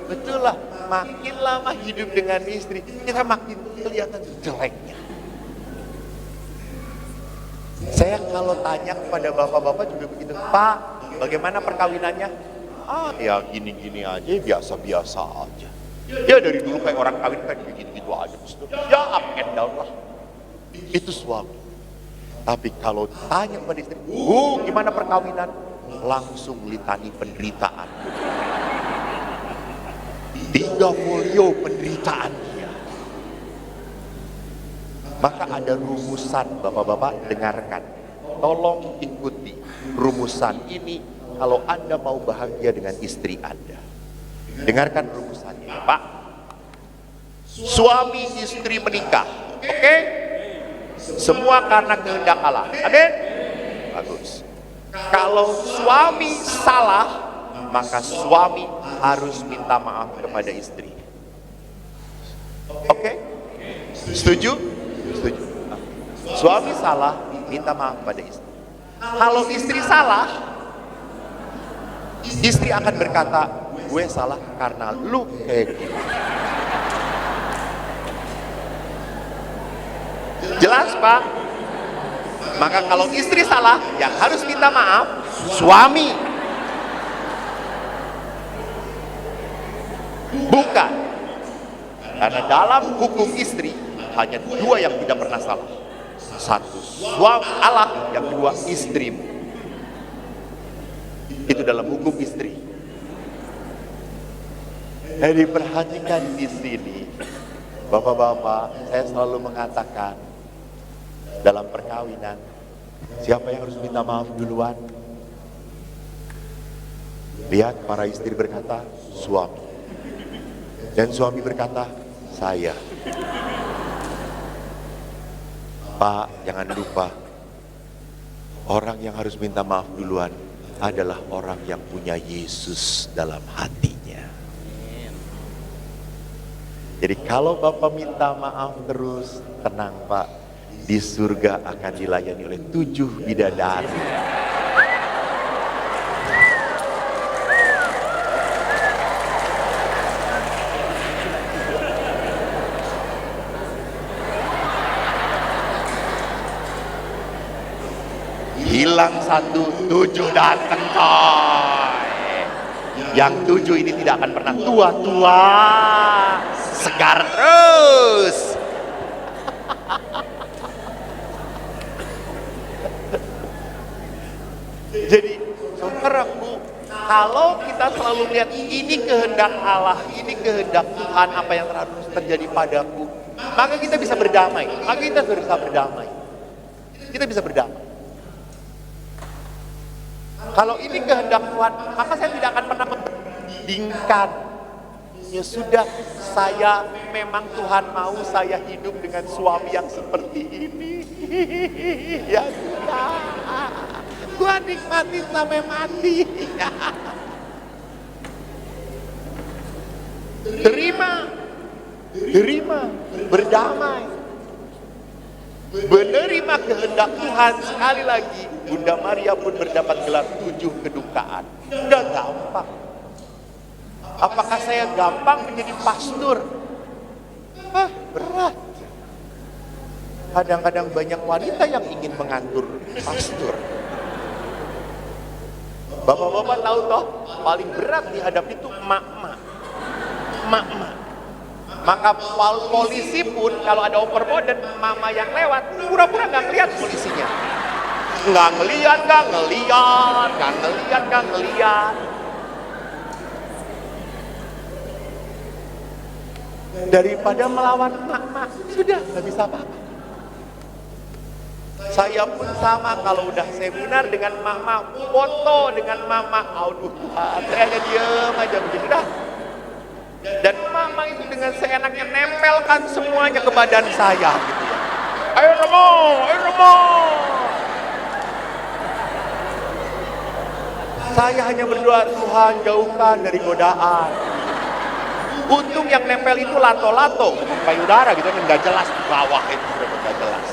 Betul lah. Makin lama hidup dengan istri, kita makin kelihatan jeleknya. Saya kalau tanya kepada bapak-bapak juga begitu, Pak, bagaimana perkawinannya? Ya gini-gini aja, biasa-biasa aja. Ya dari dulu kayak orang kawin kan begitu-gitu aja. Ya up and down lah. Itu suami. Tapi kalau tanya kepada istri, gimana perkawinan? Langsung litani penderitaan. 3 folio penderitaan dia. Maka ada rumusan, bapak-bapak dengarkan. Tolong ikuti rumusan ini kalau Anda mau bahagia dengan istri Anda. Dengarkan rumusannya ya Pak. Suami istri menikah, oke? Semua karena kehendak Allah. Amin? Bagus. Kalau suami salah, maka suami harus minta maaf kepada istri. Oke? Setuju? Setuju. Suami salah, minta maaf kepada istri. Kalau istri salah, istri akan berkata, gue salah karena lu kayak gini. Jelas Pak? Maka kalau istri salah, yang harus minta maaf suami, bukan. Karena dalam hukum istri hanya 2 yang tidak pernah salah. 1 suami Allah, yang 2 istrimu. Itu dalam hukum istri. Jadi perhatikan di sini, bapak-bapak, saya selalu mengatakan dalam perkawinan, siapa yang harus minta maaf duluan? Lihat para istri berkata, suami. Dan suami berkata, saya. Pak, jangan lupa, orang yang harus minta maaf duluan adalah orang yang punya Yesus dalam hatinya. Jadi kalau Bapak minta maaf terus, tenang Pak, di surga akan dilayani oleh 7 bidadari. Hilang 1, 7 datang coy. Yang 7 ini tidak akan pernah tua-tua, segar terus. Jadi saudaraku, kalau kita selalu lihat ini kehendak Allah, ini kehendak Tuhan, apa yang harus terjadi padaku, maka kita bisa berdamai. Maka kita bisa berdamai. Kita bisa berdamai. Kalau ini kehendak Tuhan, maka saya tidak akan pernah membandingkan. Ya sudah, saya memang Tuhan mau saya hidup dengan suami yang seperti ini. Ya sudah, gua nikmatin sampai mati. Terima, berdamai. Menerima kehendak Tuhan. Sekali lagi, Bunda Maria pun mendapat gelar 7 kedukaan. Udah gampang. Apakah saya gampang menjadi pastor? Berat. Kadang-kadang banyak wanita yang ingin mengatur pastor. Bapak-bapak tahu toh, paling berat dihadapi itu emak-emak. Maka polisi pun kalau ada overboard dan mama yang lewat, pura-pura nggak ngeliat polisinya. Nggak ngeliat. Daripada melawan emak-emak, sudah nggak bisa apa-apa. Saya pun sama, kalau udah seminar dengan mama, foto dengan mama, aduh Tuhan, saya hanya diem aja begitu dah. Dan mama itu dengan seenaknya nempelkan semuanya ke badan saya gitu ya. Ayo Romo. Saya hanya berdoa, Tuhan jauhkan dari godaan. Untung yang nempel itu lato-lato, bukan payudara gitu kan, nggak jelas di bawah itu sudah nggak jelas.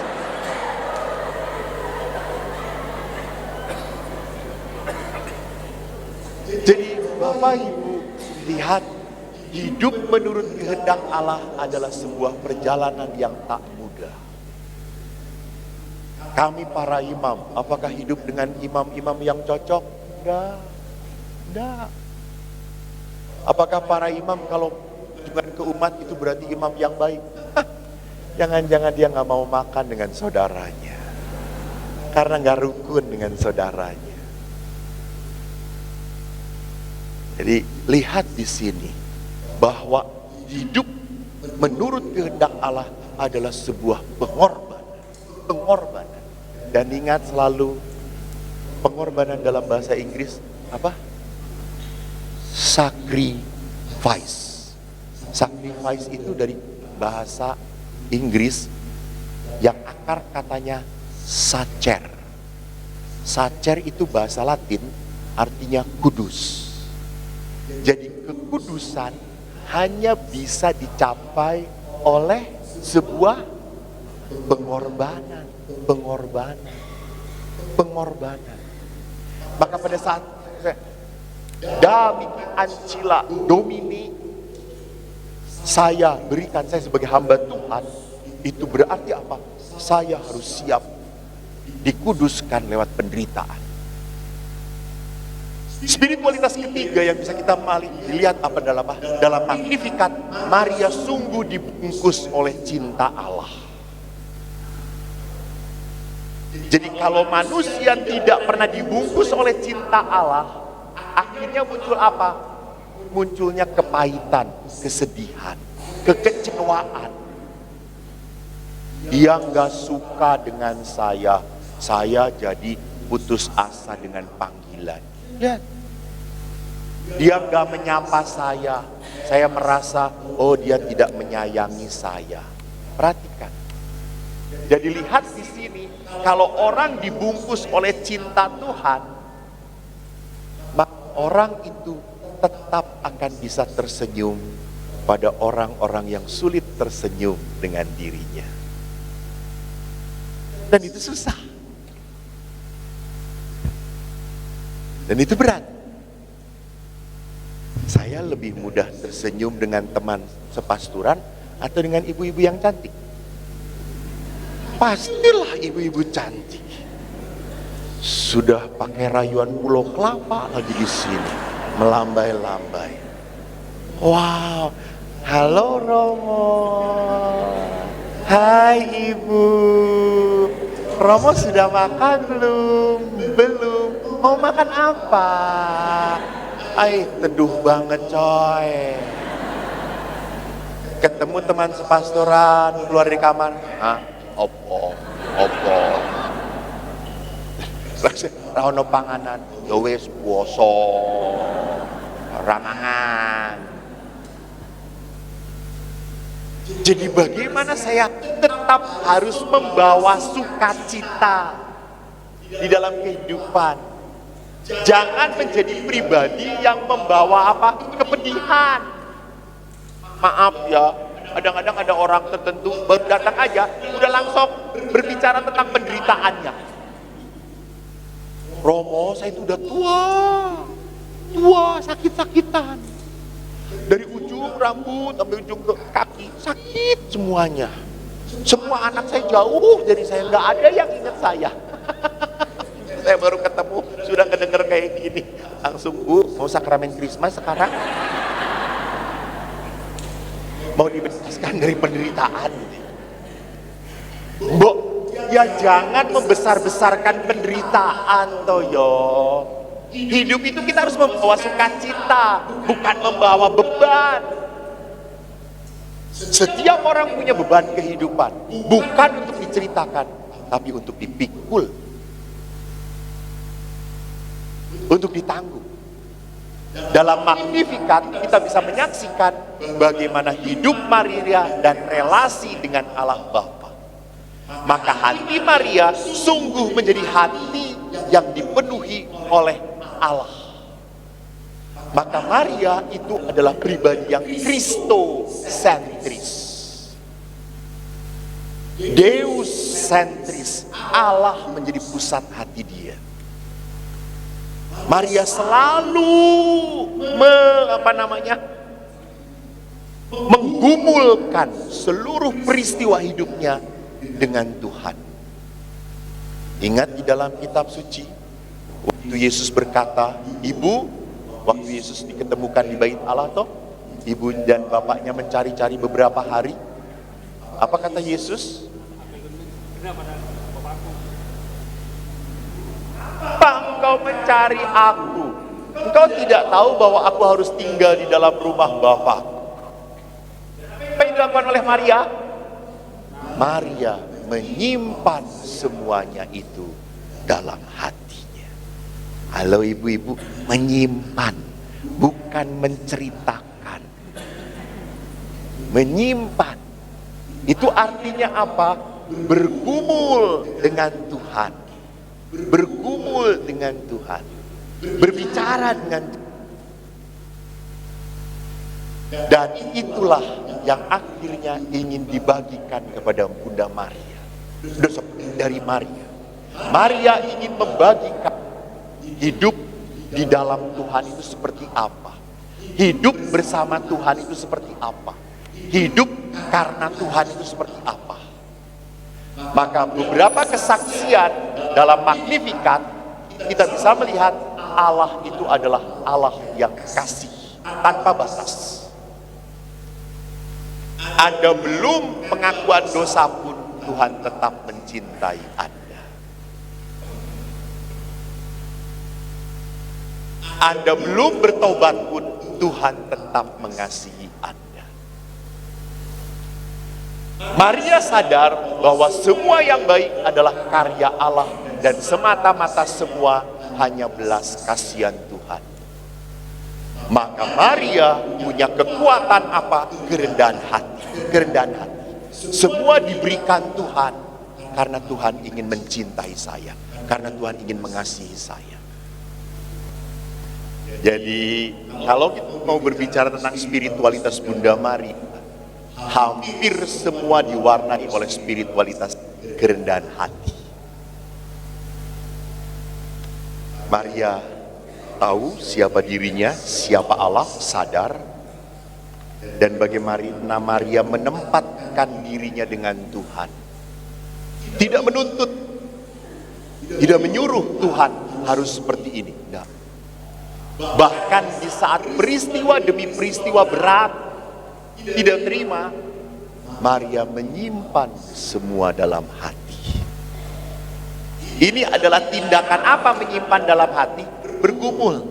Jadi Bapak Ibu lihat, hidup menurut kehendak Allah adalah sebuah perjalanan yang tak mudah. Kami para imam, apakah hidup dengan imam-imam yang cocok? Enggak. Apakah para imam kalau kunjungan ke umat itu berarti imam yang baik? Jangan-jangan dia nggak mau makan dengan saudaranya, karena nggak rukun dengan saudaranya. Jadi lihat di sini bahwa hidup menurut kehendak Allah adalah sebuah pengorbanan. Dan ingat selalu, pengorbanan dalam bahasa Inggris apa? Sacrifice. Sacrifice itu dari bahasa Inggris yang akar katanya sacer. Sacer itu bahasa Latin, artinya kudus. Jadi kekudusan hanya bisa dicapai oleh sebuah pengorbanan. Maka pada saat Dami Ancila Domini, saya berikan saya sebagai hamba Tuhan, itu berarti apa? Saya harus siap dikuduskan lewat penderitaan. Spiritualitas ketiga yang bisa kita lihat apa dalam Magnificat, Maria sungguh dibungkus oleh cinta Allah. Jadi kalau manusia tidak pernah dibungkus oleh cinta Allah, akhirnya muncul apa? Munculnya kepahitan, kesedihan, kekecewaan. Dia nggak suka dengan saya jadi putus asa dengan panggilan. Lihat, dia nggak menyapa saya merasa, oh dia tidak menyayangi saya. Perhatikan. Jadi lihat di sini, kalau orang dibungkus oleh cinta Tuhan, maka orang itu tetap akan bisa tersenyum pada orang-orang yang sulit tersenyum dengan dirinya. Dan itu susah. Dan itu berat. Saya lebih mudah tersenyum dengan teman sepasturan atau dengan ibu-ibu yang cantik? Pastilah ibu-ibu cantik. Sudah pakai rayuan Pulau Kelapa lagi di sini, melambai-lambai. Wow, halo Romo. Hai Ibu. Romo sudah makan belum? Belum. Mau makan apa? Teduh banget coy. Ketemu teman sepastoran, keluar dari kamar. Opo. Rahono panganan, ya wis puasa, ramangan. Jadi bagaimana saya tetap harus membawa sukacita di dalam kehidupan. Jangan menjadi pribadi yang membawa kepedihan. Maaf ya, kadang-kadang ada orang tertentu baru datang aja udah langsung berbicara tentang penderitaannya. Romo, saya itu udah tua, sakit-sakitan. Dari ujung rambut sampai ujung ke kaki, sakit semuanya. Semua anak saya jauh dari saya, nggak ada yang ingat saya. Saya baru ketemu, sudah kedenger kayak gini. Langsung, Bu, mau sakramen Krismas sekarang? mau dibebaskan dari penderitaan. Mbok, ya jangan membesar-besarkan penderitaan toyo. Hidup itu kita harus membawa sukacita, bukan membawa beban. Setiap orang punya beban kehidupan, bukan untuk diceritakan, tapi untuk dipikul, untuk ditanggung. Dalam Magnificat kita bisa menyaksikan bagaimana hidup Maria dan relasi dengan Allah Bapa. Maka hati Maria sungguh menjadi hati yang dipenuhi oleh Allah. Maka Maria itu adalah pribadi yang Kristosentris, Deus sentris. Allah menjadi pusat hati dia. Maria selalu menggumulkan seluruh peristiwa hidupnya dengan Tuhan. Ingat di dalam kitab suci, waktu Yesus berkata, ibu, waktu Yesus diketemukan di bait Allah toh, ibu dan bapaknya mencari-cari beberapa hari. Apa kata Yesus? Apa engkau mencari aku? Engkau tidak tahu bahwa aku harus tinggal di dalam rumah Bapa. Apa yang dilakukan oleh Maria? Maria menyimpan semuanya itu dalam hatinya. Halo ibu-ibu, menyimpan, bukan menceritakan. Menyimpan. Itu artinya apa? Bergumul dengan Tuhan. Bergumul dengan Tuhan. Berbicara dengan Tuhan. Dan itulah yang akhirnya ingin dibagikan kepada Bunda Maria. Dari Maria. Maria ingin membagikan hidup di dalam Tuhan itu seperti apa. Hidup bersama Tuhan itu seperti apa. Hidup karena Tuhan itu seperti apa. Maka beberapa kesaksian dalam Magnificat kita bisa melihat Allah itu adalah Allah yang kasih tanpa batas. Anda belum pengakuan dosa pun Tuhan tetap mencintai Anda. Anda belum bertobat pun Tuhan tetap mengasihi Anda. Maria sadar bahwa semua yang baik adalah karya Allah dan semata-mata semua hanya belas kasihan Tuhan. Maka Maria punya kekuatan apa? Kerendahan hati. Kerendahan hati. Semua diberikan Tuhan karena Tuhan ingin mencintai saya, karena Tuhan ingin mengasihi saya. Jadi kalau kita mau berbicara tentang spiritualitas Bunda Maria, hampir semua diwarnai oleh spiritualitas kerendahan hati. Maria tahu siapa dirinya, siapa Allah, sadar. Dan bagaimana Maria menempatkan dirinya dengan Tuhan. Tidak menuntut, tidak menyuruh Tuhan harus seperti ini. Nah, bahkan di saat peristiwa demi peristiwa berat tidak terima, Maria menyimpan semua dalam hati. Ini adalah tindakan apa menyimpan dalam hati? Bergumul.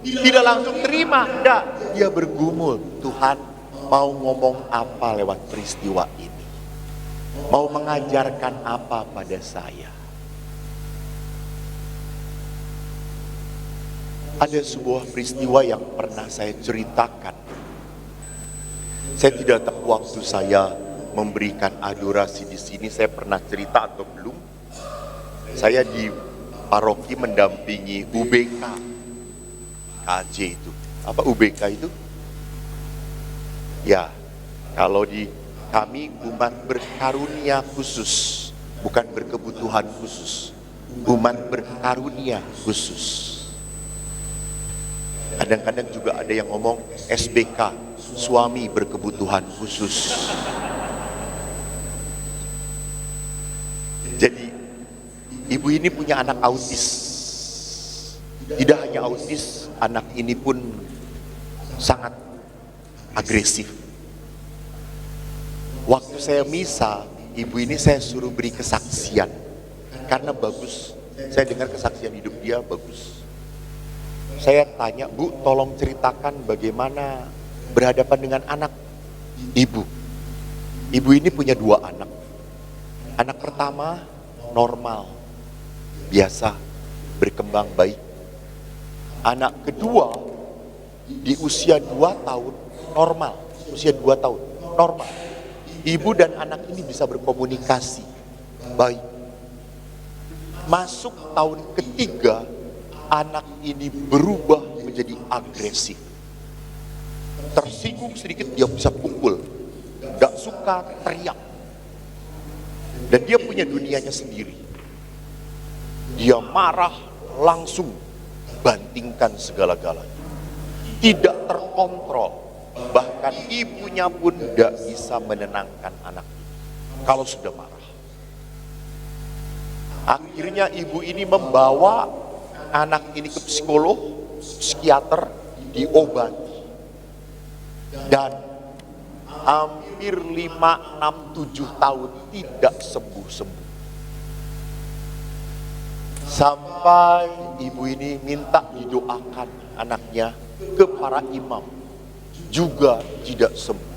Tidak langsung terima, enggak. Dia bergumul. Tuhan mau ngomong apa lewat peristiwa ini? Mau mengajarkan apa pada saya? Ada sebuah peristiwa yang pernah saya ceritakan. Saya tidak tahu waktu saya memberikan adorasi di sini saya pernah cerita atau belum. Saya di paroki mendampingi UBK KJ itu. Apa UBK itu? Ya, kalau di kami umat berkarunia khusus, bukan berkebutuhan khusus. Umat berkarunia khusus. Kadang-kadang juga ada yang ngomong SBK, suami berkebutuhan khusus. Jadi, ibu ini punya anak autis. Tidak hanya autis, anak ini pun sangat agresif. Waktu saya misa, ibu ini saya suruh beri kesaksian. Karena bagus, saya dengar kesaksian hidup dia bagus. Saya tanya, Bu, tolong ceritakan bagaimana berhadapan dengan anak ibu. Ibu ini punya 2 anak. Anak pertama normal, biasa, berkembang baik. Anak kedua di usia 2 tahun normal, usia 2 tahun normal. Ibu dan anak ini bisa berkomunikasi baik. Masuk tahun ketiga, anak ini berubah menjadi agresif. Tersinggung sedikit dia bisa pukul, gak suka teriak. Dan dia punya dunianya sendiri. Dia marah langsung bantingkan segala-galanya. Tidak terkontrol. Bahkan ibunya pun tidak bisa menenangkan anak kalau sudah marah. Akhirnya ibu ini membawa anak ini ke psikolog, psikiater, diobati. Dan hampir 5, 6, 7 tahun tidak sembuh-sembuh. Sampai ibu ini minta didoakan anaknya ke para imam, juga tidak sembuh.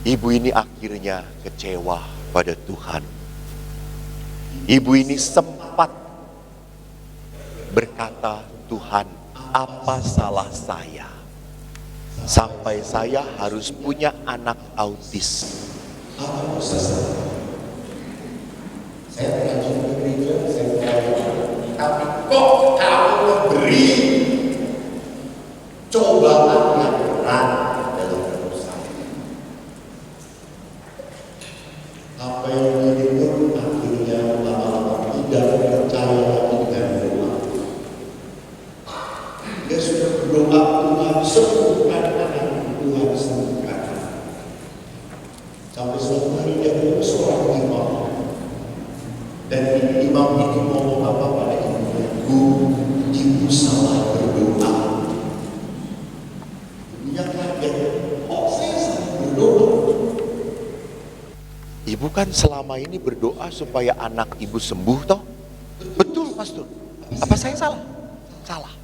Ibu ini akhirnya kecewa pada Tuhan. Ibu ini sempat berkata, Tuhan, apa salah saya sampai saya harus punya anak autis? Saya terjun ke gereja, saya tahu, tapi kok kamu memberi cobaan yang berat dalam hidup saya? Apa yang didengar akhirnya lama-lama tidak percaya lagi dengan doa. Dia sudah berdoa, Tuhan sembuhkan anak, Tuhan sembuhkan. Sampai suatu hari dia ketemu seorang imam. Dan imam itu ngomong apa pada ibunya? Bu, ibu salah berdoa. Ibunya kaget. Oh, saya salah berdoa. Ibu kan selama ini berdoa supaya anak ibu sembuh toh? Betul, Pastor. Apa saya salah? Salah.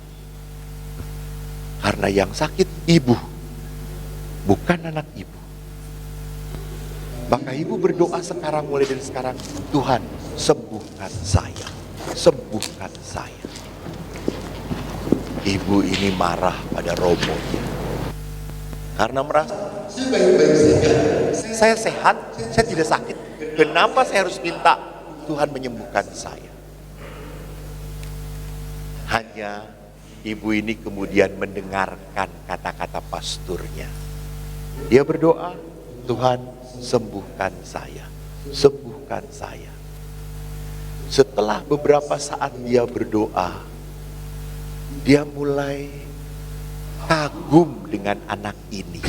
Karena yang sakit ibu, bukan anak ibu. Maka ibu berdoa sekarang, mulai dari sekarang, Tuhan, sembuhkan saya, sembuhkan saya. Ibu ini marah pada romonya. Karena merasa, Baik-baik saja. saya sehat, saya tidak sakit. Kenapa saya harus minta Tuhan menyembuhkan saya? Hanya ibu ini kemudian mendengarkan kata-kata pasturnya. Dia berdoa, Tuhan sembuhkan saya, sembuhkan saya. Setelah beberapa saat dia berdoa, dia mulai kagum dengan anak ini.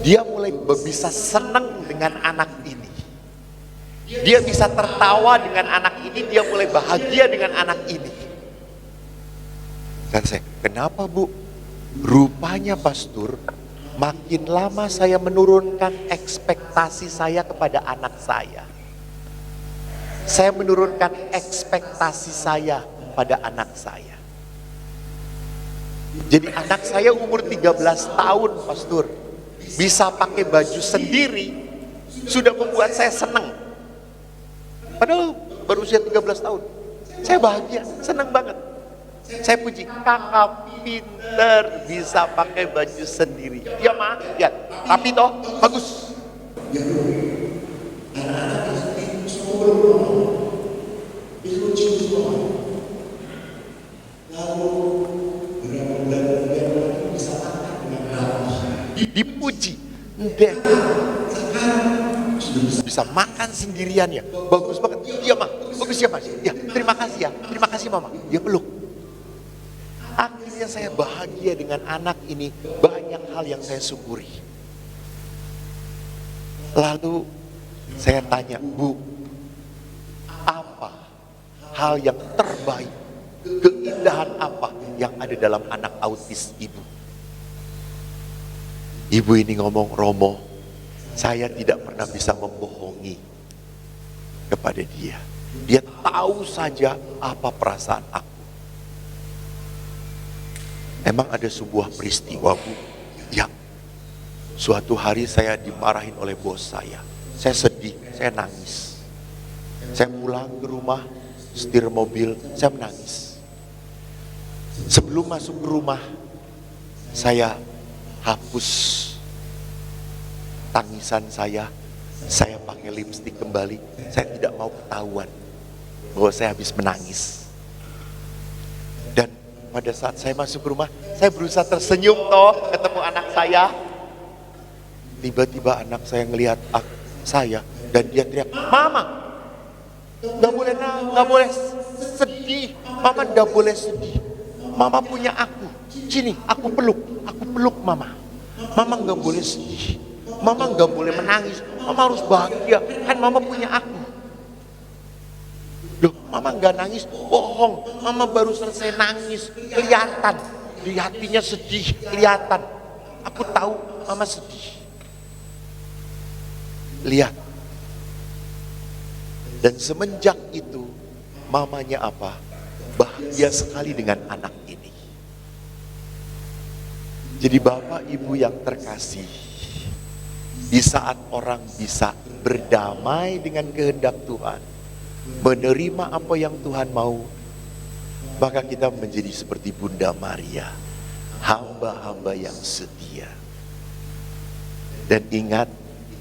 Dia mulai bisa senang dengan anak ini. Dia bisa tertawa dengan anak ini, dia mulai bahagia dengan anak ini. Dan saya, kenapa Bu? Rupanya Pastor, makin lama saya menurunkan ekspektasi saya kepada anak saya. Saya menurunkan ekspektasi saya pada anak saya. Jadi anak saya umur 13 tahun, Pastor, bisa pakai baju sendiri, sudah membuat saya senang. Padahal baru usia 13 tahun. Saya bahagia, senang banget. Saya puji, kakak pinter bisa pakai baju sendiri. Dia mah, lihat, tapi toh bagus. Anak-anak itu semua berdoa. Itu lucu semua. Lalu beberapa bulan kemudian mereka bisa makan dengan rapi. Dipuji, ndek, bisa makan sendirian ya, bagus banget. Iya mah, bagus ya mas. Ya, terima kasih mama. Dia peluk. Akhirnya saya bahagia dengan anak ini, banyak hal yang saya syukuri. Lalu saya tanya, Bu, apa hal yang terbaik, keindahan apa yang ada dalam anak autis ibu? Ibu ini ngomong, Romo, saya tidak pernah bisa membohongi kepada dia. Dia tahu saja apa perasaan aku. Emang ada sebuah peristiwa, Bu, yang suatu hari saya dimarahin oleh bos saya. Saya sedih, saya nangis. Saya pulang ke rumah, setir mobil, saya menangis. Sebelum masuk ke rumah, saya hapus tangisan saya pakai lipstik kembali. Saya tidak mau ketahuan bahwa saya habis menangis. Dan pada saat saya masuk ke rumah, saya berusaha tersenyum ketemu anak saya. Tiba-tiba anak saya ngelihat saya dan dia teriak, "Mama, nggak boleh sedih. Mama nggak boleh sedih. Mama punya aku. Sini, aku peluk Mama. Mama nggak boleh sedih. Mama nggak boleh menangis. Mama harus bahagia. Kan Mama punya aku." Loh, Mama nggak nangis? Bohong. Mama baru selesai nangis. Kelihatan. Di hatinya sedih. Kelihatan. Aku tahu Mama sedih. Lihat. Dan semenjak itu, mamanya apa? Bahagia sekali dengan anak ini. Jadi Bapak Ibu yang terkasih, di saat orang bisa berdamai dengan kehendak Tuhan, menerima apa yang Tuhan mau, maka kita menjadi seperti Bunda Maria, hamba-hamba yang setia. Dan ingat,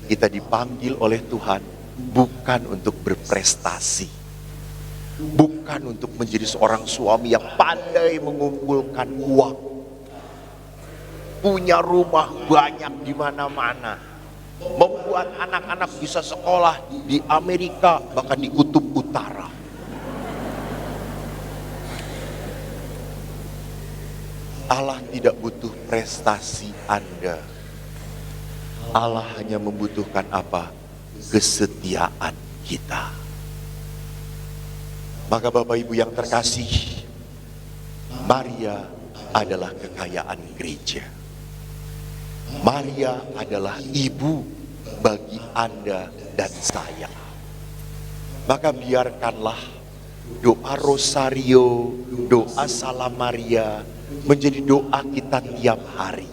kita dipanggil oleh Tuhan bukan untuk berprestasi, bukan untuk menjadi seorang suami yang pandai mengumpulkan uang, punya rumah banyak di mana-mana, membuat anak-anak bisa sekolah di Amerika, bahkan di Kutub Utara. Allah tidak butuh prestasi Anda. Allah hanya membutuhkan apa? Kesetiaan kita. Maka Bapak Ibu yang terkasih, Maria adalah kekayaan gereja. Maria adalah ibu bagi Anda dan saya. Maka biarkanlah doa Rosario, doa Salam Maria menjadi doa kita tiap hari.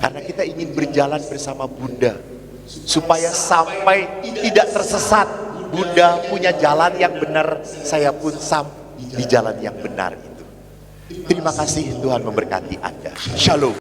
Karena kita ingin berjalan bersama Bunda, supaya sampai tidak tersesat. Bunda punya jalan yang benar, saya pun di jalan yang benar itu. Terima kasih, Tuhan memberkati Anda. Shalom.